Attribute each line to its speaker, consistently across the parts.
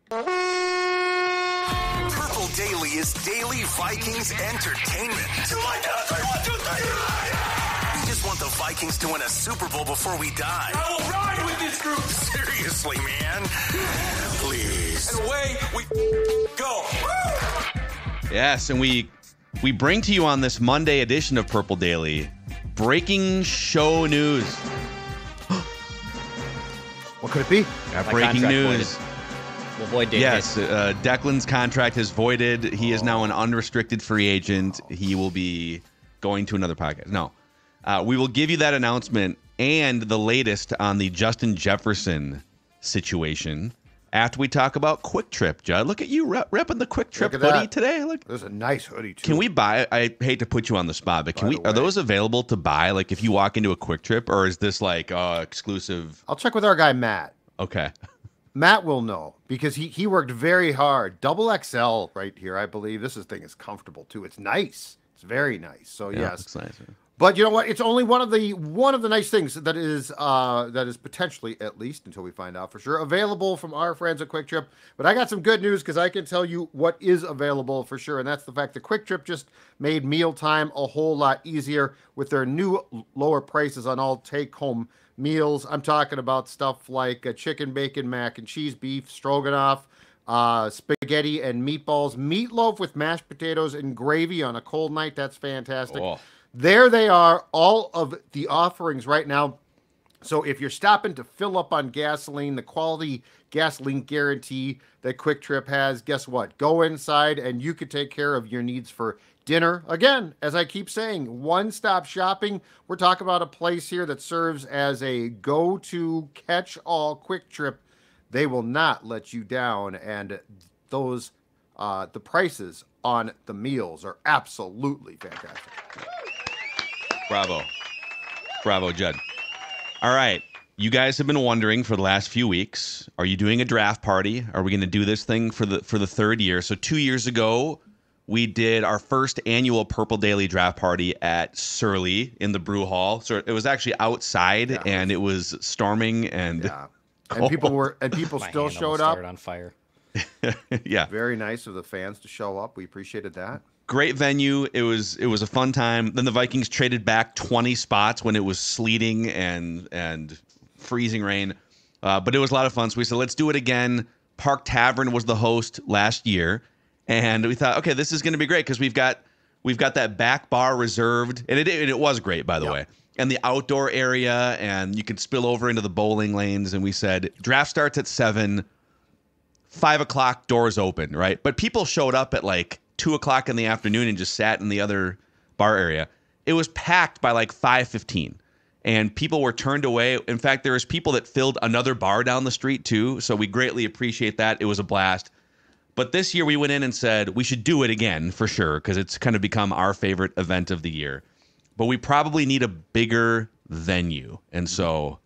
Speaker 1: Purple Daily is daily Vikings entertainment. We just want the Vikings to win a Super Bowl before we die.
Speaker 2: I will ride with this group.
Speaker 1: Seriously, man. Please.
Speaker 2: And away we go.
Speaker 3: Yes, and we bring to you on this Monday edition of Purple Daily breaking show news.
Speaker 4: What could it be?
Speaker 3: Breaking news.
Speaker 5: We'll void date.
Speaker 3: Yes, Declan's contract is voided. He is now an unrestricted free agent. He will be going to another podcast. No. We will give you that announcement and the latest on the Justin Jefferson situation after we talk about Quick Trip, Judd. Look at you repping the Quick Trip hoodie today. Look,
Speaker 4: there's a nice hoodie too.
Speaker 3: Can we buy? I hate to put you on the spot, but are those available to buy? Like if you walk into a Quick Trip, or is this like exclusive?
Speaker 4: I'll check with our guy Matt.
Speaker 3: Okay.
Speaker 4: Matt will know because he worked very hard. Double XL right here, I believe. This thing is comfortable too. It's nice. It's very nice. So
Speaker 3: yeah,
Speaker 4: yes.
Speaker 3: It's nice.
Speaker 4: But you know what? It's only one of the nice things that is potentially, at least until we find out for sure, available from our friends at Quick Trip. But I got some good news because I can tell you what is available for sure, and that's the fact that Quick Trip just made mealtime a whole lot easier with their new lower prices on all take-home meals. I'm talking about stuff like chicken, bacon, mac and cheese, beef, stroganoff, spaghetti and meatballs, meatloaf with mashed potatoes and gravy on a cold night. That's fantastic.
Speaker 3: Oh.
Speaker 4: There they are, all of the offerings right now. So if you're stopping to fill up on gasoline, the quality gasoline guarantee that Quick Trip has, guess what? Go inside and you could take care of your needs for dinner. Again, as I keep saying, one-stop shopping. We're talking about a place here that serves as a go-to catch-all Quick Trip. They will not let you down, and those the prices on the meals are absolutely fantastic.
Speaker 3: Bravo, Judd. All right. You guys have been wondering for the last few weeks, are you doing a draft party? Are we going to do this thing for the third year? So 2 years ago, we did our first annual Purple Daily draft party at Surly in the Brew Hall. So it was actually outside and it was storming and
Speaker 4: people still showed up.
Speaker 5: On fire.
Speaker 3: Yeah.
Speaker 4: Very nice of the fans to show up. We appreciated that.
Speaker 3: Great venue. It was a fun time. Then the Vikings traded back 20 spots when it was sleeting and freezing rain. But it was a lot of fun. So we said, let's do it again. Park Tavern was the host last year. And we thought, okay, this is going to be great because we've got that back bar reserved. And it was great, by the way. And the outdoor area, and you could spill over into the bowling lanes. And we said, draft starts at 7, 5 o'clock, doors open, right? But people showed up at like 2 o'clock in the afternoon and just sat in the other bar area. It was packed by like 5:15 and people were turned away. In fact, there was people that filled another bar down the street too. So we greatly appreciate that. It was a blast. But this year we went in and said we should do it again for sure because it's kind of become our favorite event of the year. But we probably need a bigger venue. And so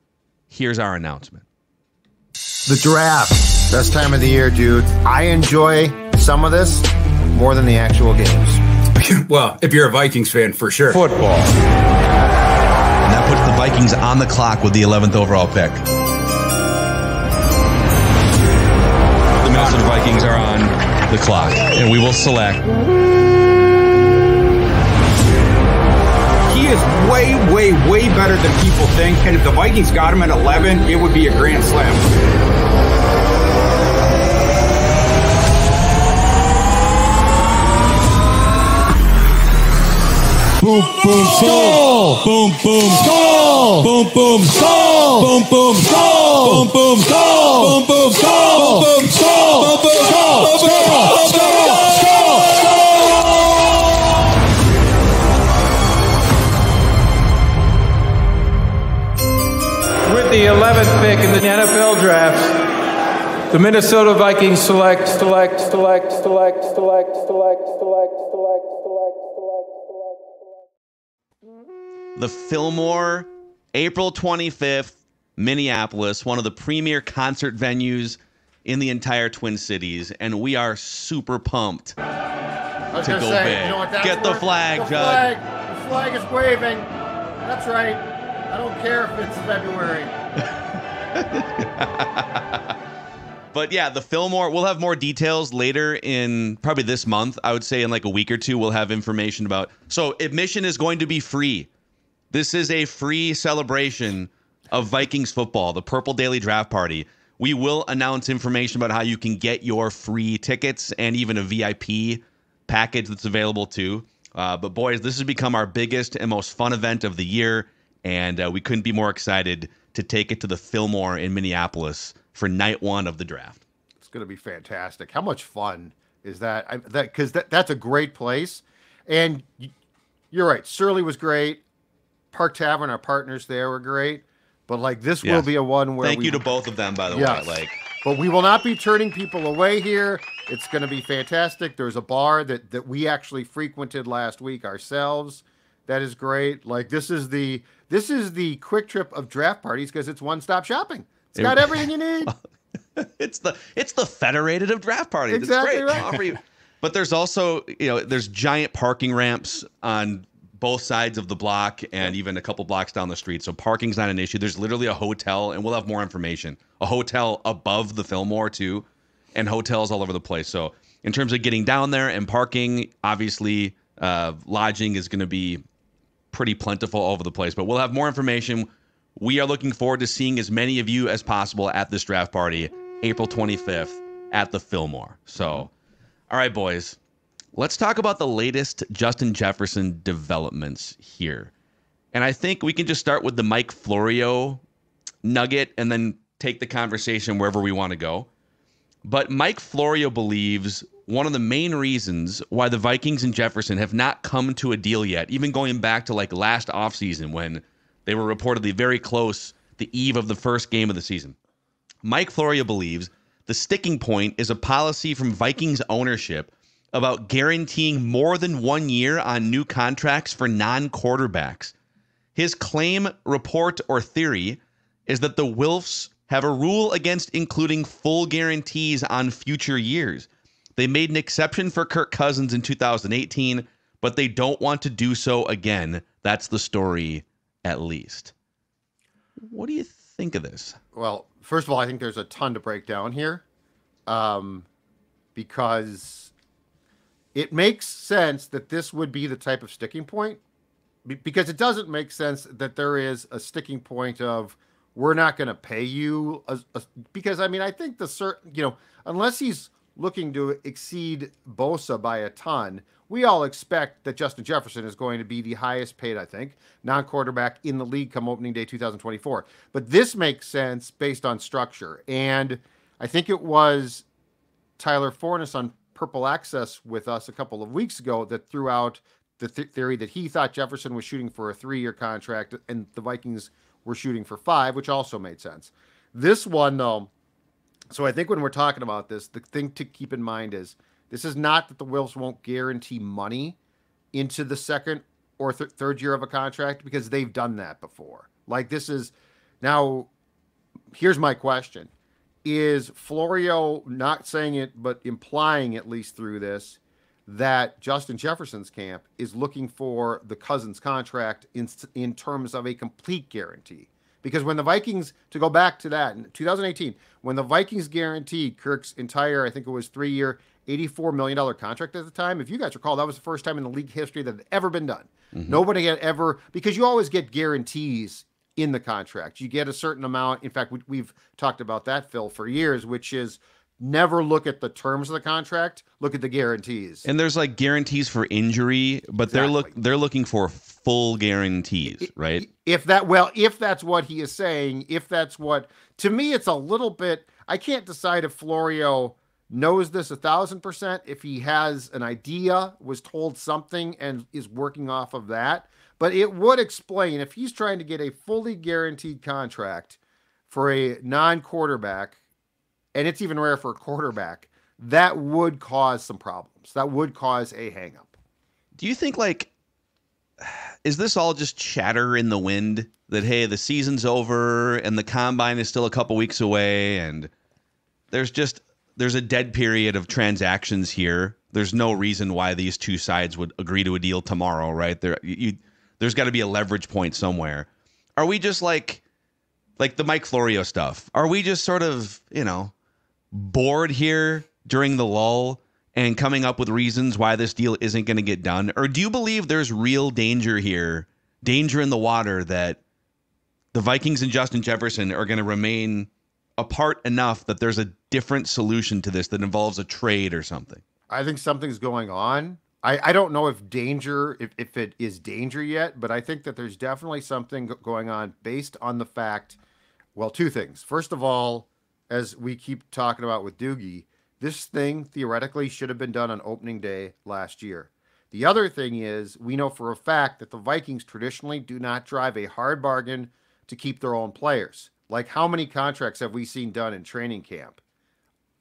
Speaker 3: here's our announcement.
Speaker 4: The draft. Best time of the year, dude. I enjoy some of this more than the actual games.
Speaker 6: Well, if you're a Vikings fan, for sure.
Speaker 4: Football.
Speaker 3: And that puts the Vikings on the clock with the 11th overall pick. The Minnesota Vikings are on the clock, and we will select.
Speaker 6: He is way, way, way better than people think. And if the Vikings got him at 11, it would be a grand slam.
Speaker 2: Boom, boom, skull. Boom, boom, skull. Boom, boom, skull. Boom, boom, skull. Boom, boom, skull. Boom, boom, skull. Boom, boom, skull. Boom, boom, skull. Skull, skull, skull, skull.
Speaker 7: With the 11th pick in the NFL draft, the Minnesota Vikings select.
Speaker 3: The Fillmore, April 25th, Minneapolis, one of the premier concert venues in the entire Twin Cities, and we are super pumped to go big.
Speaker 4: You know what,
Speaker 3: get the flag, Judd.
Speaker 4: The flag is waving. That's right. I don't care if it's February.
Speaker 3: But yeah, the Fillmore, we'll have more details later in probably this month. I would say in like a week or two, we'll have information about. So admission is going to be free. This is a free celebration of Vikings football, the Purple Daily Draft Party. We will announce information about how you can get your free tickets and even a VIP package that's available too. But boys, this has become our biggest and most fun event of the year, and we couldn't be more excited to take it to the Fillmore in Minneapolis for night one of the draft.
Speaker 4: It's going to be fantastic. How much fun is that? Because that's a great place. And you're right. Surly was great. Park Tavern, our partners there, were great. But like this will be a one where
Speaker 3: thank you to both of them, by the way.
Speaker 4: But we will not be turning people away here. It's going to be fantastic. There's a bar that we actually frequented last week ourselves. That is great. Like this is the Quick Trip of draft parties because it's one-stop shopping. It's got everything you need.
Speaker 3: It's the Federated of draft parties.
Speaker 4: Exactly
Speaker 3: it's great. Right. But there's also, there's giant parking ramps on both sides of the block and even a couple blocks down the street. So parking's not an issue. There's literally a hotel, and we'll have more information. A hotel above the Fillmore too, and hotels all over the place. So in terms of getting down there and parking, obviously lodging is going to be pretty plentiful all over the place. But we'll have more information. We are looking forward to seeing as many of you as possible at this draft party, April 25th at the Fillmore. So, all right, boys. Let's talk about the latest Justin Jefferson developments here. And I think we can just start with the Mike Florio nugget and then take the conversation wherever we want to go. But Mike Florio believes one of the main reasons why the Vikings and Jefferson have not come to a deal yet, even going back to like last offseason when they were reportedly very close the eve of the first game of the season. Mike Florio believes the sticking point is a policy from Vikings ownership about guaranteeing more than 1 year on new contracts for non-quarterbacks. His claim, report, or theory is that the Wilfs have a rule against including full guarantees on future years. They made an exception for Kirk Cousins in 2018, but they don't want to do so again. That's the story, at least. What do you think of this?
Speaker 4: Well, first of all, I think there's a ton to break down here because it makes sense that this would be the type of sticking point, because it doesn't make sense that there is a sticking point of we're not going to pay you because I think unless he's looking to exceed Bosa by a ton, we all expect that Justin Jefferson is going to be the highest paid, I think, non-quarterback in the league come opening day 2024. But this makes sense based on structure. And I think it was Tyler Fornes on Purple Access with us a couple of weeks ago that threw out the theory that he thought Jefferson was shooting for a 3-year contract and the Vikings were shooting for 5, which also made sense. This one, though, so I think when we're talking about this, the thing to keep in mind is this is not that the Wilfs won't guarantee money into the second or third year of a contract, because they've done that before. Like this is now, here's my question. Is Florio not saying it, but implying at least through this, that Justin Jefferson's camp is looking for the Cousins contract in terms of a complete guarantee? Because when the Vikings, to go back to that, in 2018, when the Vikings guaranteed Kirk's entire, I think it was 3-year, $84 million contract at the time, if you guys recall, that was the first time in the league history that had ever been done. Mm-hmm. Nobody had ever, because you always get guarantees in the contract. You get a certain amount. In fact, we've talked about that, Phil, for years, which is never look at the terms of the contract, look at the guarantees.
Speaker 3: And there's like guarantees for injury, but exactly. they're looking for full guarantees, right?
Speaker 4: If that's what he is saying, to me, it's a little bit, I can't decide if Florio knows this 1,000%, if he has an idea, was told something and is working off of that. But it would explain if he's trying to get a fully guaranteed contract for a non-quarterback, and it's even rare for a quarterback, that would cause some problems. That would cause a hang-up.
Speaker 3: Do you think, is this all just chatter in the wind that, hey, the season's over and the combine is still a couple weeks away and there's a dead period of transactions here? There's no reason why these two sides would agree to a deal tomorrow, right? There's got to be a leverage point somewhere. Are we just like the Mike Florio stuff? Are we just sort of, bored here during the lull and coming up with reasons why this deal isn't going to get done? Or do you believe there's real danger here, danger in the water, that the Vikings and Justin Jefferson are going to remain apart enough that there's a different solution to this that involves a trade or something?
Speaker 4: I think something's going on. I don't know if it is danger yet, but I think that there's definitely something going on based on the fact, well, two things. First of all, as we keep talking about with Doogie, this thing theoretically should have been done on opening day last year. The other thing is, we know for a fact that the Vikings traditionally do not drive a hard bargain to keep their own players. Like, how many contracts have we seen done in training camp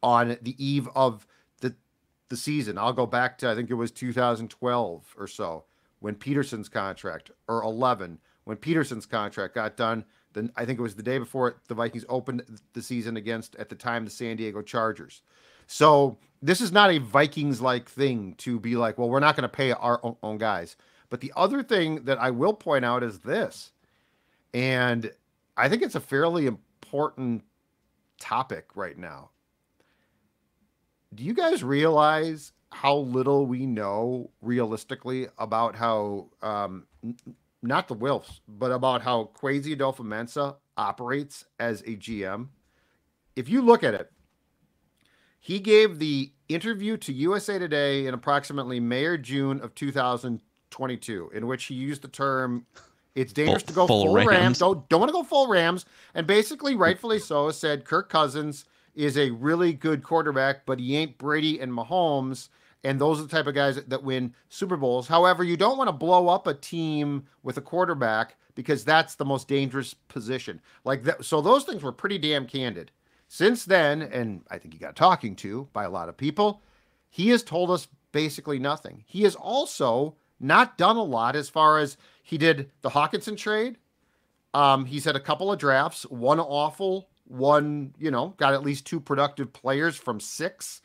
Speaker 4: on the eve of the season? I'll go back to, I think it was 2012 or so, when Peterson's contract, or 11, when Peterson's contract got done. Then I think it was the day before the Vikings opened the season against, at the time, the San Diego Chargers. So this is not a Vikings-like thing to be like, well, we're not going to pay our own guys. But the other thing that I will point out is this, and I think it's a fairly important topic right now. Do you guys realize how little we know realistically about how, not the Wilfs, but about how Kwesi Adofo-Mensah operates as a GM? If you look at it, he gave the interview to USA Today in approximately May or June of 2022, in which he used the term, it's dangerous to go full Rams. Don't want to go full Rams. And basically, rightfully so, said Kirk Cousins is a really good quarterback, but he ain't Brady and Mahomes, and those are the type of guys that win Super Bowls. However, you don't want to blow up a team with a quarterback, because that's the most dangerous position. Like that, so those things were pretty damn candid. Since then, and I think he got talking to by a lot of people, he has told us basically nothing. He has also not done a lot as far as, he did the Hawkinson trade. He's had a couple of drafts, one awful, one, got at least 2 productive players from 6.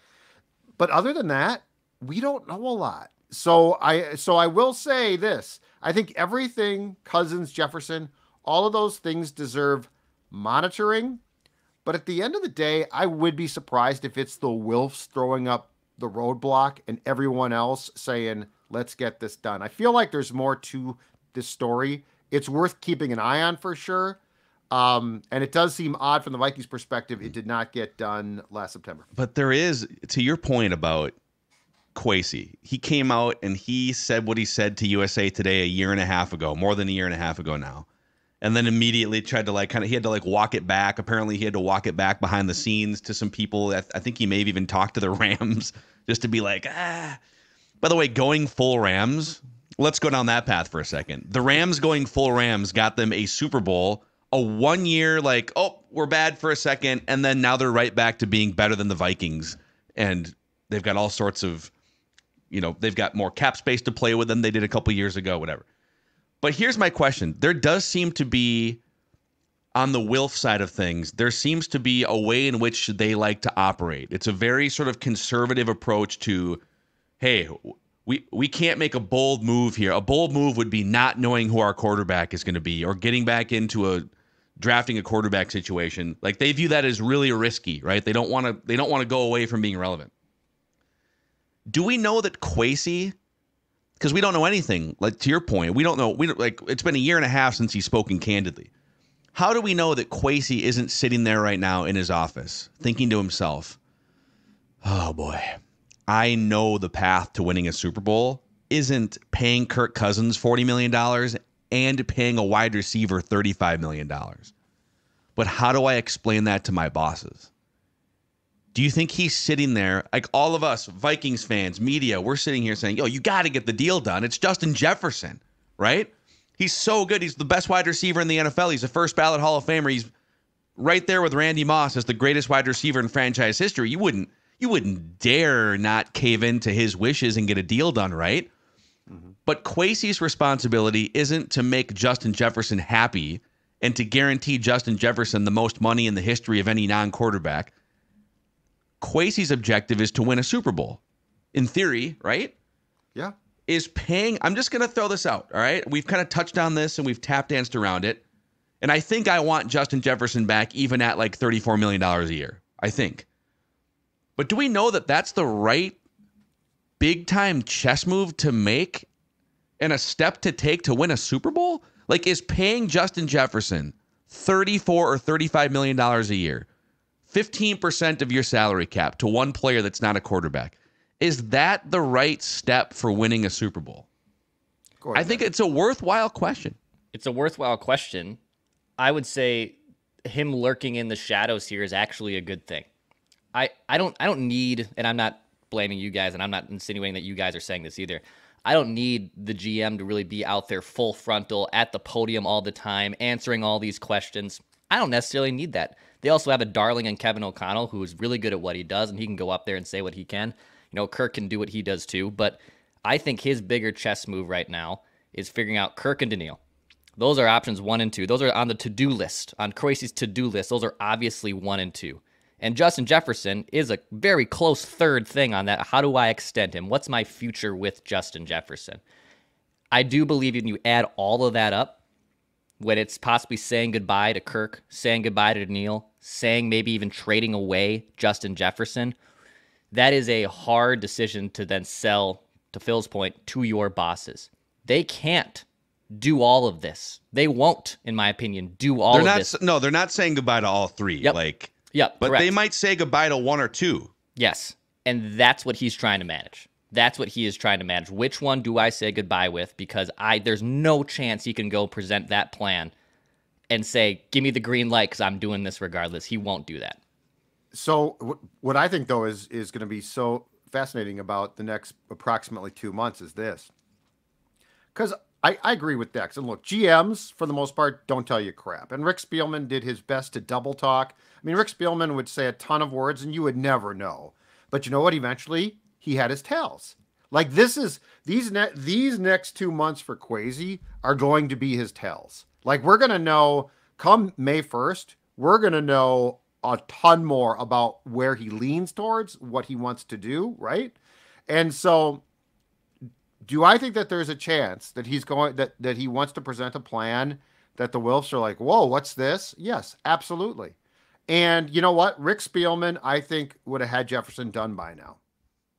Speaker 4: But other than that, we don't know a lot. So I will say this. I think everything, Cousins, Jefferson, all of those things deserve monitoring. But at the end of the day, I would be surprised if it's the Wilfs throwing up the roadblock and everyone else saying, let's get this done. I feel like there's more to this story. It's worth keeping an eye on for sure. And it does seem odd from the Vikings perspective, it did not get done last September.
Speaker 3: But there is, to your point about Kwesi, he came out and he said what he said to USA Today a year and a half ago, more than a year and a half ago now. And then immediately tried to he had to walk it back. Apparently he had to walk it back behind the scenes to some people. I think he may have even talked to the Rams just to be like, By the way, going full Rams, let's go down that path for a second. The Rams going full Rams got them a Super Bowl, a 1 year, we're bad for a second. And then now they're right back to being better than the Vikings. And they've got all sorts of, they've got more cap space to play with than they did a couple years ago, whatever. But here's my question. There does seem to be, on the Wilf side of things, there seems to be a way in which they like to operate. It's a very sort of conservative approach to, hey, we can't make a bold move here. A bold move would be not knowing who our quarterback is going to be, or getting back into drafting a quarterback situation. Like, they view that as really risky, right? They don't want to go away from being relevant. Do we know that Kwesi, because we don't know anything, like to your point, we don't know, it's been a year and a half since he's spoken candidly. How do we know that Kwesi isn't sitting there right now in his office thinking to himself, oh boy, I know the path to winning a Super Bowl isn't paying Kirk Cousins $40 million and paying a wide receiver $35 million. But how do I explain that to my bosses? Do you think he's sitting there, like all of us, Vikings fans, media, we're sitting here saying, yo, you got to get the deal done. It's Justin Jefferson, right? He's so good. He's the best wide receiver in the NFL. He's a first ballot Hall of Famer. He's right there with Randy Moss as the greatest wide receiver in franchise history. You wouldn't dare not cave into his wishes and get a deal done, right? Mm-hmm. But Kwesi's responsibility isn't to make Justin Jefferson happy and to guarantee Justin Jefferson the most money in the history of any non-quarterback. Kwesi's objective is to win a Super Bowl. In theory, right?
Speaker 4: Yeah.
Speaker 3: Is paying, I'm just going to throw this out, all right? We've kind of touched on this and we've tap danced around it. And I think I want Justin Jefferson back even at like $34 million a year. I think. But do we know that that's the right big-time chess move to make and a step to take to win a Super Bowl? Like, is paying Justin Jefferson $34 or $35 million a year, 15% of your salary cap to one player that's not a quarterback, is that the right step for winning a Super Bowl? I think it's a worthwhile question.
Speaker 5: It's a worthwhile question. I would say him lurking in the shadows here is actually a good thing. I don't need, and I'm not blaming you guys, and I'm not insinuating that you guys are saying this either. I don't need the GM to really be out there full frontal at the podium all the time, answering all these questions. I don't necessarily need that. They also have a darling in Kevin O'Connell who is really good at what he does, and he can go up there and say what he can. You know, Kirk can do what he does too, but I think his bigger chess move right now is figuring out Kirk and Daniil. Those are options 1 and 2. Those are on the to-do list, on Kwesi's to-do list. Those are obviously 1 and 2. And Justin Jefferson is a very close third thing on that. How do I extend him? What's my future with Justin Jefferson? I do believe when you add all of that up, when it's possibly saying goodbye to Kirk, saying goodbye to Daniil, saying maybe even trading away Justin Jefferson, that is a hard decision to then sell, to Phil's point, to your bosses. They can't do all of this. They won't, in my opinion, do all of this.
Speaker 3: No, they're not saying goodbye to all three.
Speaker 5: Yep.
Speaker 3: But
Speaker 5: correct.
Speaker 3: they might say goodbye to 1 or 2.
Speaker 5: Yes, and that's what he's trying to manage. That's what he is trying to manage. Which one do I say goodbye with? Because there's no chance he can go present that plan and say, give me the green light because I'm doing this regardless. He won't do that.
Speaker 4: So what I think, though, is going to be so fascinating about the next approximately 2 months is this. Because I agree with Dex. And look, GMs, for the most part, don't tell you crap. And Rick Spielman did his best to double talk. I mean, Rick Spielman would say a ton of words, and you would never know. But you know what? Eventually, he had his tells. Like, these next 2 months for Kwesi are going to be his tells. Like, we're going to know, come May 1st, we're going to know a ton more about where he leans towards, what he wants to do, right? And so, do I think that there's a chance that that he wants to present a plan that the Wilfs are like, whoa, what's this? Yes, absolutely. And you know what? Rick Spielman, I think, would have had Jefferson done by now.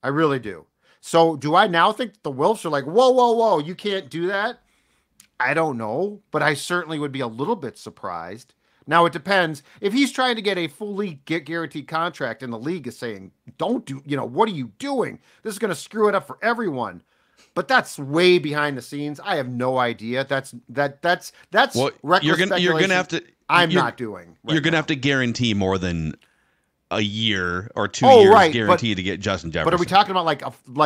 Speaker 4: I really do. So do I now think the Wilfs are like, whoa, you can't do that? I don't know, but I certainly would be a little bit surprised. Now, it depends. If he's trying to get a fully guaranteed contract and the league is saying, don't do, what are you doing? This is going to screw it up for everyone. But that's way behind the scenes. I have no idea. That's reckless
Speaker 3: you're gonna have to.
Speaker 4: Not doing.
Speaker 3: You're gonna have to guarantee more than a year or 2 years guaranteed to get Justin Jefferson.
Speaker 4: But are we talking about like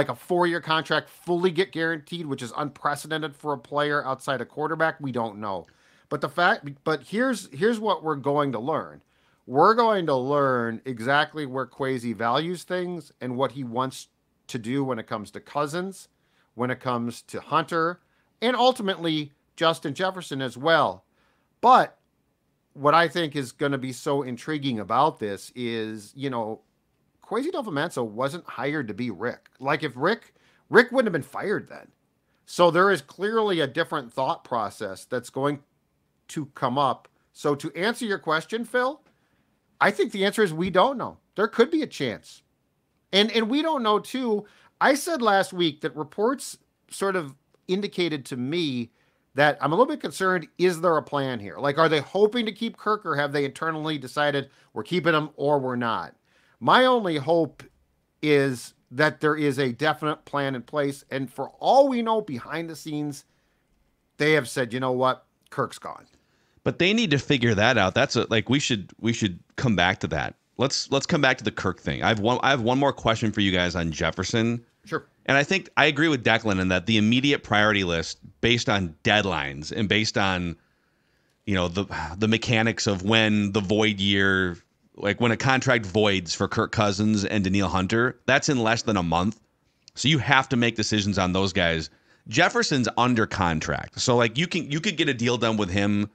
Speaker 4: a 4-year contract fully get guaranteed, which is unprecedented for a player outside a quarterback? We don't know. But here's what we're going to learn. We're going to learn exactly where Kwesi values things and what he wants to do when it comes to Cousins, when it comes to Hunter, and ultimately Justin Jefferson as well. But what I think is going to be so intriguing about this is, Kwesi Adofo-Mensah wasn't hired to be Rick. Like, if Rick wouldn't have been fired then. So there is clearly a different thought process that's going to come up. So to answer your question, Phil, I think the answer is we don't know. There could be a chance. And we don't know, too. I said last week that reports sort of indicated to me that I'm a little bit concerned, is there a plan here? Like, are they hoping to keep Kirk, or have they internally decided we're keeping him or we're not? My only hope is that there is a definite plan in place. And for all we know, behind the scenes, they have said, you know what, Kirk's gone.
Speaker 3: But they need to figure that out. We should come back to that. Let's come back to the Kirk thing. I have one more question for you guys on Jefferson.
Speaker 4: Sure.
Speaker 3: And I think I agree with Declan in that the immediate priority list, based on deadlines and based on, the mechanics of when the void year, like when a contract voids for Kirk Cousins and Daniil Hunter, that's in less than a month. So you have to make decisions on those guys. Jefferson's under contract, so like you could get a deal done with him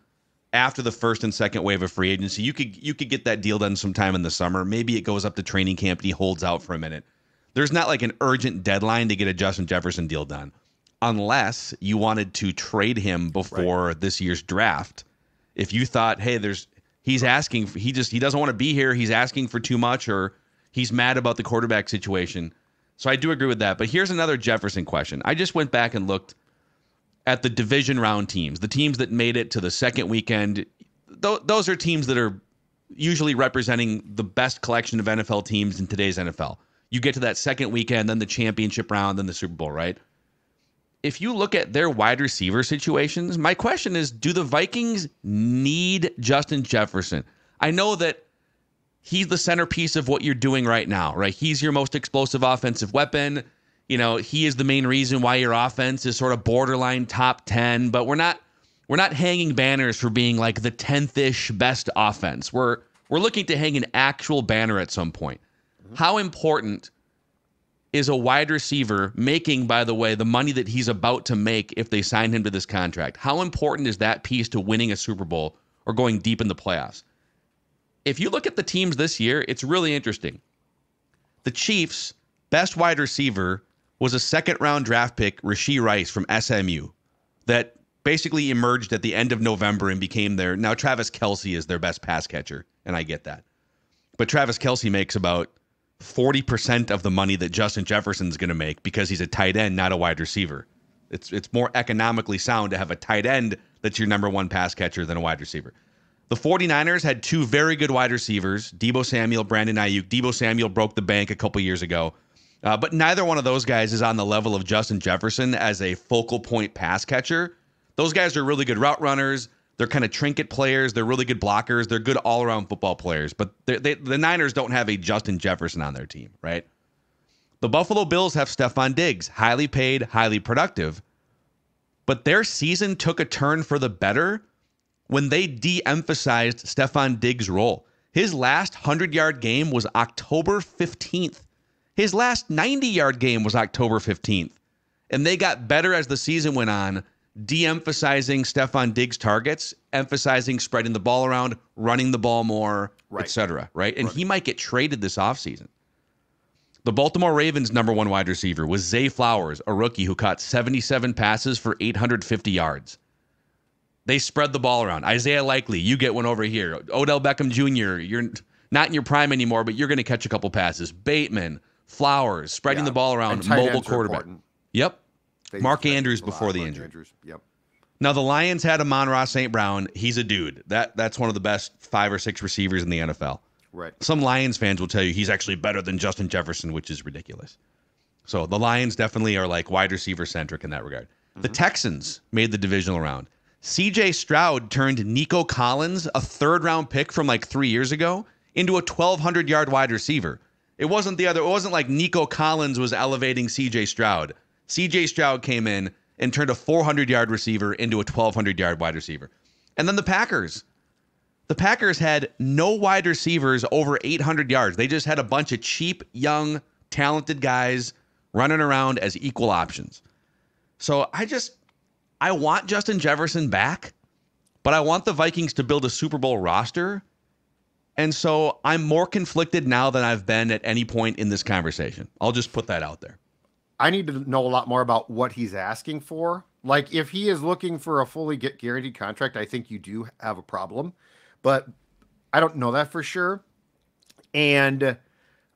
Speaker 3: after the first and second wave of free agency. You could get that deal done sometime in the summer. Maybe it goes up to training camp and he holds out for a minute. There's not like an urgent deadline to get a Justin Jefferson deal done, unless you wanted to trade him before this year's draft. If you thought, hey, he doesn't want to be here, he's asking for too much, or He's mad about the quarterback situation. So I do agree with that. But here's another Jefferson question. I just went back and looked at the division round teams, the teams that made it to the second weekend. Those are teams that are usually representing the best collection of NFL teams in today's NFL. You get to that second weekend, then the championship round, then the Super Bowl, right? If you look at their wide receiver situations, my question is, do the Vikings need Justin Jefferson? I know that he's the centerpiece of what you're doing right now, right? He's your most explosive offensive weapon. You know, he is the main reason why your offense is sort of borderline top 10, but we're not hanging banners for being like the 10th-ish best offense. We're looking to hang an actual banner at some point. How important is a wide receiver making, by the way, the money that he's about to make if they sign him to this contract? How important is that piece to winning a Super Bowl or going deep in the playoffs? If you look at the teams this year, it's really interesting. The Chiefs' best wide receiver was a second-round draft pick, Rashee Rice from SMU, that basically emerged at the end of November and became their... Now, Travis Kelce is their best pass catcher, and I get that. But Travis Kelce makes about 40% of the money that Justin Jefferson's going to make because he's a tight end, not a wide receiver. It's more economically sound to have a tight end that's your number one pass catcher than a wide receiver. The 49ers had two very good wide receivers, Deebo Samuel, Brandon Ayuk. Deebo Samuel broke the bank a couple years ago. But neither one of those guys is on the level of Justin Jefferson as a focal point pass catcher. Those guys are really good route runners. They're kind of trinket players. They're really good blockers. They're good all-around football players. But the Niners don't have a Justin Jefferson on their team, right? The Buffalo Bills have Stephon Diggs, highly paid, highly productive. But their season took a turn for the better when they de-emphasized Stephon Diggs' role. His last 100-yard game was October 15th. His last 90-yard game was October 15th. And they got better as the season went on, de-emphasizing Stephon Diggs' targets, emphasizing spreading the ball around, running the ball more, etc. Right? And he might get traded this offseason. The Baltimore Ravens' number one wide receiver was Zay Flowers, a rookie who caught 77 passes for 850 yards. They spread the ball around. Isaiah Likely, you get one over here. Odell Beckham Jr., you're not in your prime anymore, but you're going to catch a couple passes. Bateman, Flowers, spreading the ball around, mobile quarterback. Yep. Mark Andrews before the injury.
Speaker 4: Yep.
Speaker 3: Now, the Lions had Amon-Ra St. Brown. He's a dude. That's one of the best 5 or 6 receivers in the NFL.
Speaker 4: Right.
Speaker 3: Some Lions fans will tell you he's actually better than Justin Jefferson, which is ridiculous. So the Lions definitely are like wide receiver centric in that regard. The Texans made the divisional round. C.J. Stroud turned Nico Collins, a third-round pick from like 3 years ago, into a 1,200-yard wide receiver. It wasn't like Nico Collins was elevating C.J. Stroud. C.J. Stroud came in and turned a 400-yard receiver into a 1,200-yard wide receiver. And then the Packers. The Packers had no wide receivers over 800 yards. They just had a bunch of cheap, young, talented guys running around as equal options. So I want Justin Jefferson back, but I want the Vikings to build a Super Bowl roster. And so I'm more conflicted now than I've been at any point in this conversation. I'll just put that out there.
Speaker 4: I need to know a lot more about what he's asking for. Like, if he is looking for a fully guaranteed contract, I think you do have a problem. But I don't know that for sure. And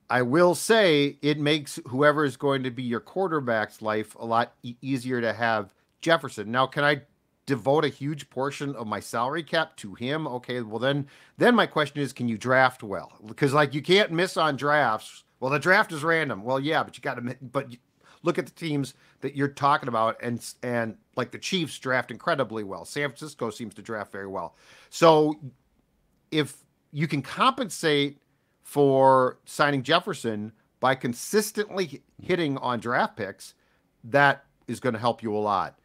Speaker 4: I will say it makes whoever is going to be your quarterback's life a lot easier to have Jefferson. Now, can I devote a huge portion of my salary cap to him? Okay, well then my question is, can you draft well? Because like you can't miss on drafts. Well, the draft is random. Well, yeah, but you got to. Look at the teams that you're talking about, and like the Chiefs draft incredibly well. San Francisco seems to draft very well. So if you can compensate for signing Jefferson by consistently hitting on draft picks, that is going to help you a lot.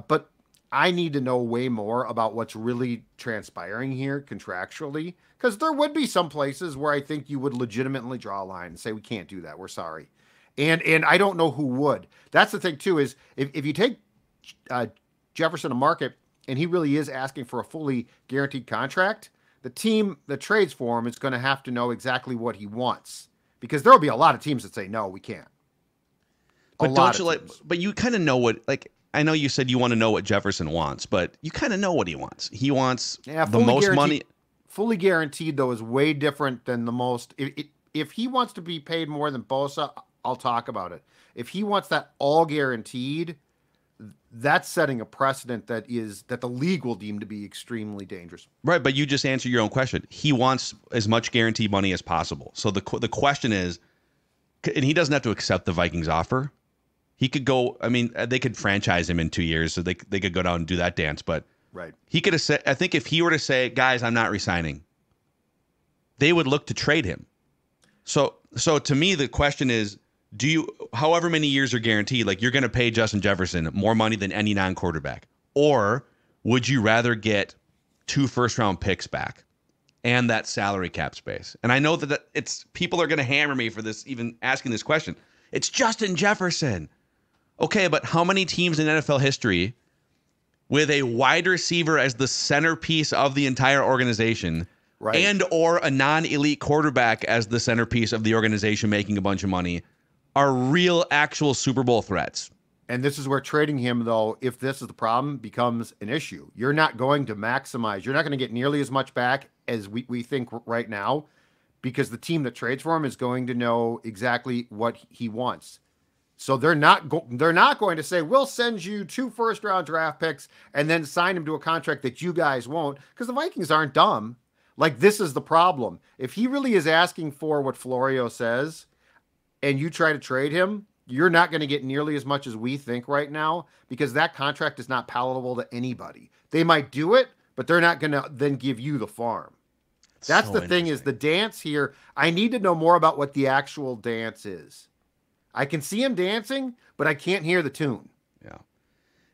Speaker 4: But I need to know way more about what's really transpiring here contractually, because there would be some places where I think you would legitimately draw a line and say, we can't do that. We're sorry. And I don't know who would. That's the thing, too, is if you take Jefferson to market and he really is asking for a fully guaranteed contract, the team that trades for him is going to have to know exactly what he wants, because there will be a lot of teams that say, no, we can't.
Speaker 3: But don't you but you kind of know what, like, I know you said you want to know what Jefferson wants, but you kind of know what he wants. He wants the most money.
Speaker 4: Fully guaranteed, though, is way different than the most. if he wants to be paid more than Bosa, I'll talk about it. If he wants that all guaranteed, that's setting a precedent that the league will deem to be extremely dangerous.
Speaker 3: Right, but you just answered your own question. He wants as much guaranteed money as possible. So the question is, and he doesn't have to accept the Vikings offer. He could go. I mean, they could franchise him in 2 years, so they could go down and do that dance. But
Speaker 4: right,
Speaker 3: he could have said. I think if he were to say, "Guys, I'm not resigning," they would look to trade him. So to me, the question is, do you, however many years are guaranteed, like you're going to pay Justin Jefferson more money than any non-quarterback, or would you rather get 2 first-round picks back and that salary cap space? And I know that it's people are going to hammer me for this, even asking this question. It's Justin Jefferson. Okay, but how many teams in NFL history with a wide receiver as the centerpiece of the entire organization, right, and or a non-elite quarterback as the centerpiece of the organization making a bunch of money are real, actual Super Bowl threats?
Speaker 4: And this is where trading him, though, if this is the problem, becomes an issue. You're not going to maximize. You're not going to get nearly as much back as we think right now, because the team that trades for him is going to know exactly what he wants. So they're not going to say, we'll send you 2 first-round draft picks and then sign him to a contract that you guys won't, because the Vikings aren't dumb. Like, this is the problem. If he really is asking for what Florio says and you try to trade him, you're not going to get nearly as much as we think right now, because that contract is not palatable to anybody. They might do it, but they're not going to then give you the farm. That's so the thing, is the dance here. I need to know more about what the actual dance is. I can see him dancing, but I can't hear the tune.
Speaker 3: Yeah.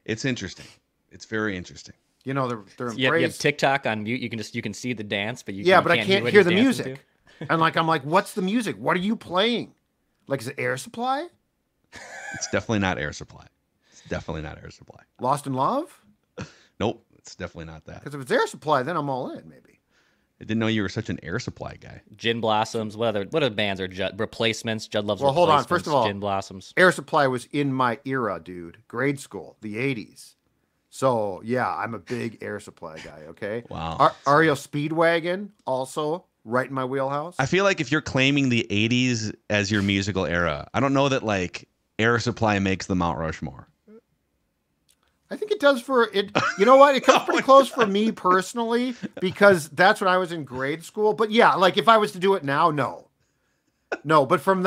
Speaker 3: It's interesting. It's very interesting.
Speaker 4: You know, they're
Speaker 5: you have TikTok on mute. You can see the dance, but
Speaker 4: but I can't hear the music. And I'm like, what's the music? What are you playing? Like, is it Air Supply?
Speaker 3: It's definitely not Air Supply. It's definitely not Air Supply.
Speaker 4: Lost in Love?
Speaker 3: Nope, it's definitely not that.
Speaker 4: Because if it's Air Supply, then I'm all in, maybe.
Speaker 3: I didn't know you were such an Air Supply guy.
Speaker 5: Gin Blossoms. What other bands are Replacements? Judd loves
Speaker 4: Replacements. Well, hold on. First of all,
Speaker 5: Gin Blossoms.
Speaker 4: Air Supply was in my era, dude. Grade school, the 80s. So, yeah, I'm a big Air Supply guy, okay?
Speaker 3: Wow.
Speaker 4: REO Speedwagon, also right in my wheelhouse.
Speaker 3: I feel like if you're claiming the 80s as your musical era, I don't know that, like, Air Supply makes the Mount Rushmore.
Speaker 4: I think it does for it. You know what? It comes pretty close for me personally, because that's when I was in grade school. But yeah, like if I was to do it now, no. But from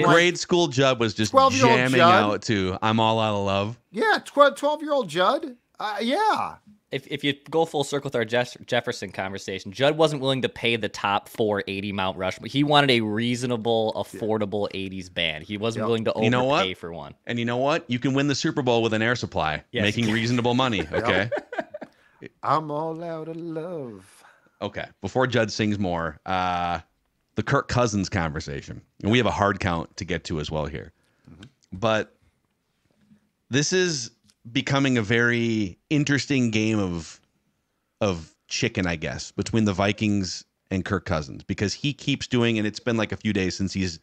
Speaker 3: grade school Judd was just jamming out to "I'm All Out of Love."
Speaker 4: Yeah, 12-year-old Judd. Yeah.
Speaker 5: If you go full circle with our Jefferson conversation, Judd wasn't willing to pay the top 480 Mount Rushmore. He wanted a reasonable, affordable 80s band. He wasn't willing to overpay for one.
Speaker 3: And you know what? You can win the Super Bowl with an Air Supply, making reasonable money, okay?
Speaker 4: I'm all out of love.
Speaker 3: Okay, before Judd sings more, the Kirk Cousins conversation. And we have a hard count to get to as well here. Mm-hmm. But this is becoming a very interesting game of chicken, I guess, between the Vikings and Kirk Cousins, because he keeps doing, and it's been like a few days since he's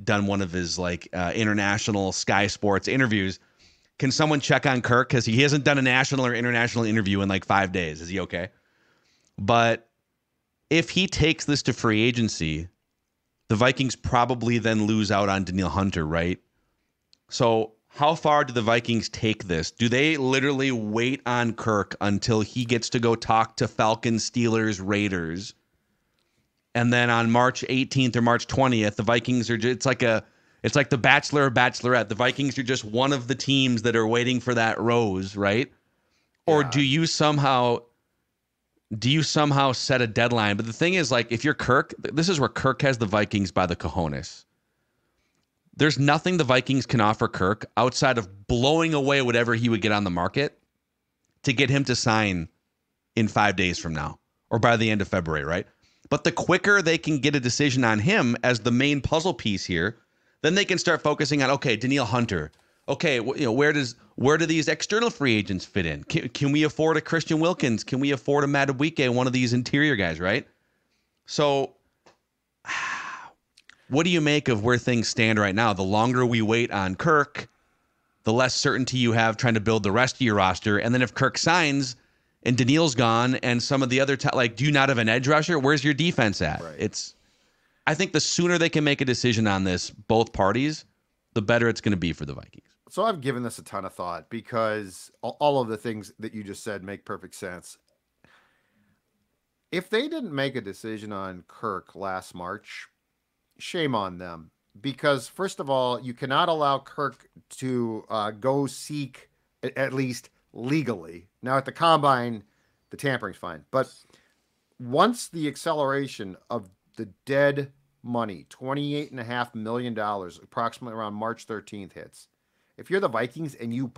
Speaker 3: done one of his like international Sky Sports interviews. Can someone check on Kirk? Because he hasn't done a national or international interview in like 5 days. Is he okay? But if he takes this to free agency, the Vikings probably then lose out on Danielle Hunter, right? So how far do the Vikings take this? Do they literally wait on Kirk until he gets to go talk to Falcons, Steelers, Raiders? And then on March 18th or March 20th, the Vikings are it's like the Bachelor or Bachelorette. The Vikings are just one of the teams that are waiting for that rose, right? Or do you somehow set a deadline? But the thing is, like, if you're Kirk, this is where Kirk has the Vikings by the cojones. There's nothing the Vikings can offer Kirk outside of blowing away whatever he would get on the market to get him to sign in 5 days from now or by the end of February, right? But the quicker they can get a decision on him as the main puzzle piece here, then they can start focusing on, okay, Danielle Hunter. Okay, where do these external free agents fit in? Can we afford a Christian Wilkins? Can we afford a Madubuike, one of these interior guys, right? So what do you make of where things stand right now? The longer we wait on Kirk, the less certainty you have trying to build the rest of your roster. And then if Kirk signs and Daniil's gone and some of the other, do you not have an edge rusher? Where's your defense at?
Speaker 4: Right.
Speaker 3: I think the sooner they can make a decision on this, both parties, the better it's going to be for the Vikings.
Speaker 4: So I've given this a ton of thought because all of the things that you just said make perfect sense. If they didn't make a decision on Kirk last March, shame on them. Because first of all, you cannot allow Kirk to go seek, at least legally. Now at the combine, the tampering's fine. But once the acceleration of the dead money, $28.5 million, approximately around March 13th hits, if you're the Vikings and you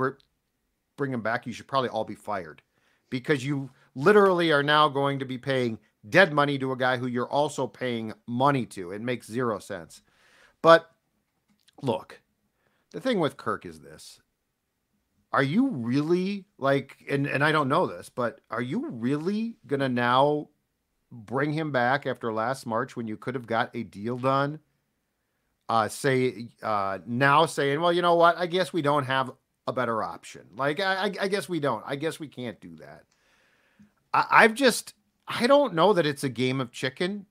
Speaker 4: bring him back, you should probably all be fired because you literally are now going to be paying dead money to a guy who you're also paying money to. It makes zero sense. But look, the thing with Kirk is this. Are you really like, and I don't know this, but are you really going to now bring him back after last March when you could have got a deal done? Now saying, well, you know what? I guess we don't have a better option. Like, I guess we don't. I guess we can't do that. I don't know that it's a game of chicken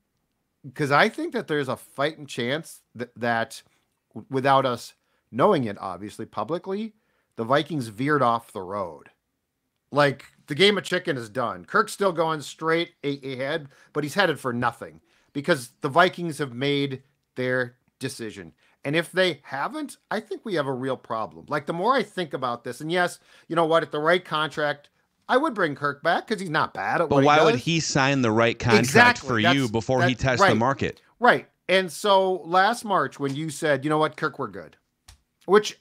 Speaker 4: because I think that there's a fighting chance that without us knowing it, obviously, publicly, the Vikings veered off the road. Like, the game of chicken is done. Kirk's still going straight ahead, but he's headed for nothing because the Vikings have made their decision. And if they haven't, I think we have a real problem. Like, the more I think about this, and yes, you know what, at the right contract, I would bring Kirk back because he's not bad at what he does.
Speaker 3: But why would he sign the right contract for you before he tests the market?
Speaker 4: Right. And so last March when you said, you know what, Kirk, we're good. Which,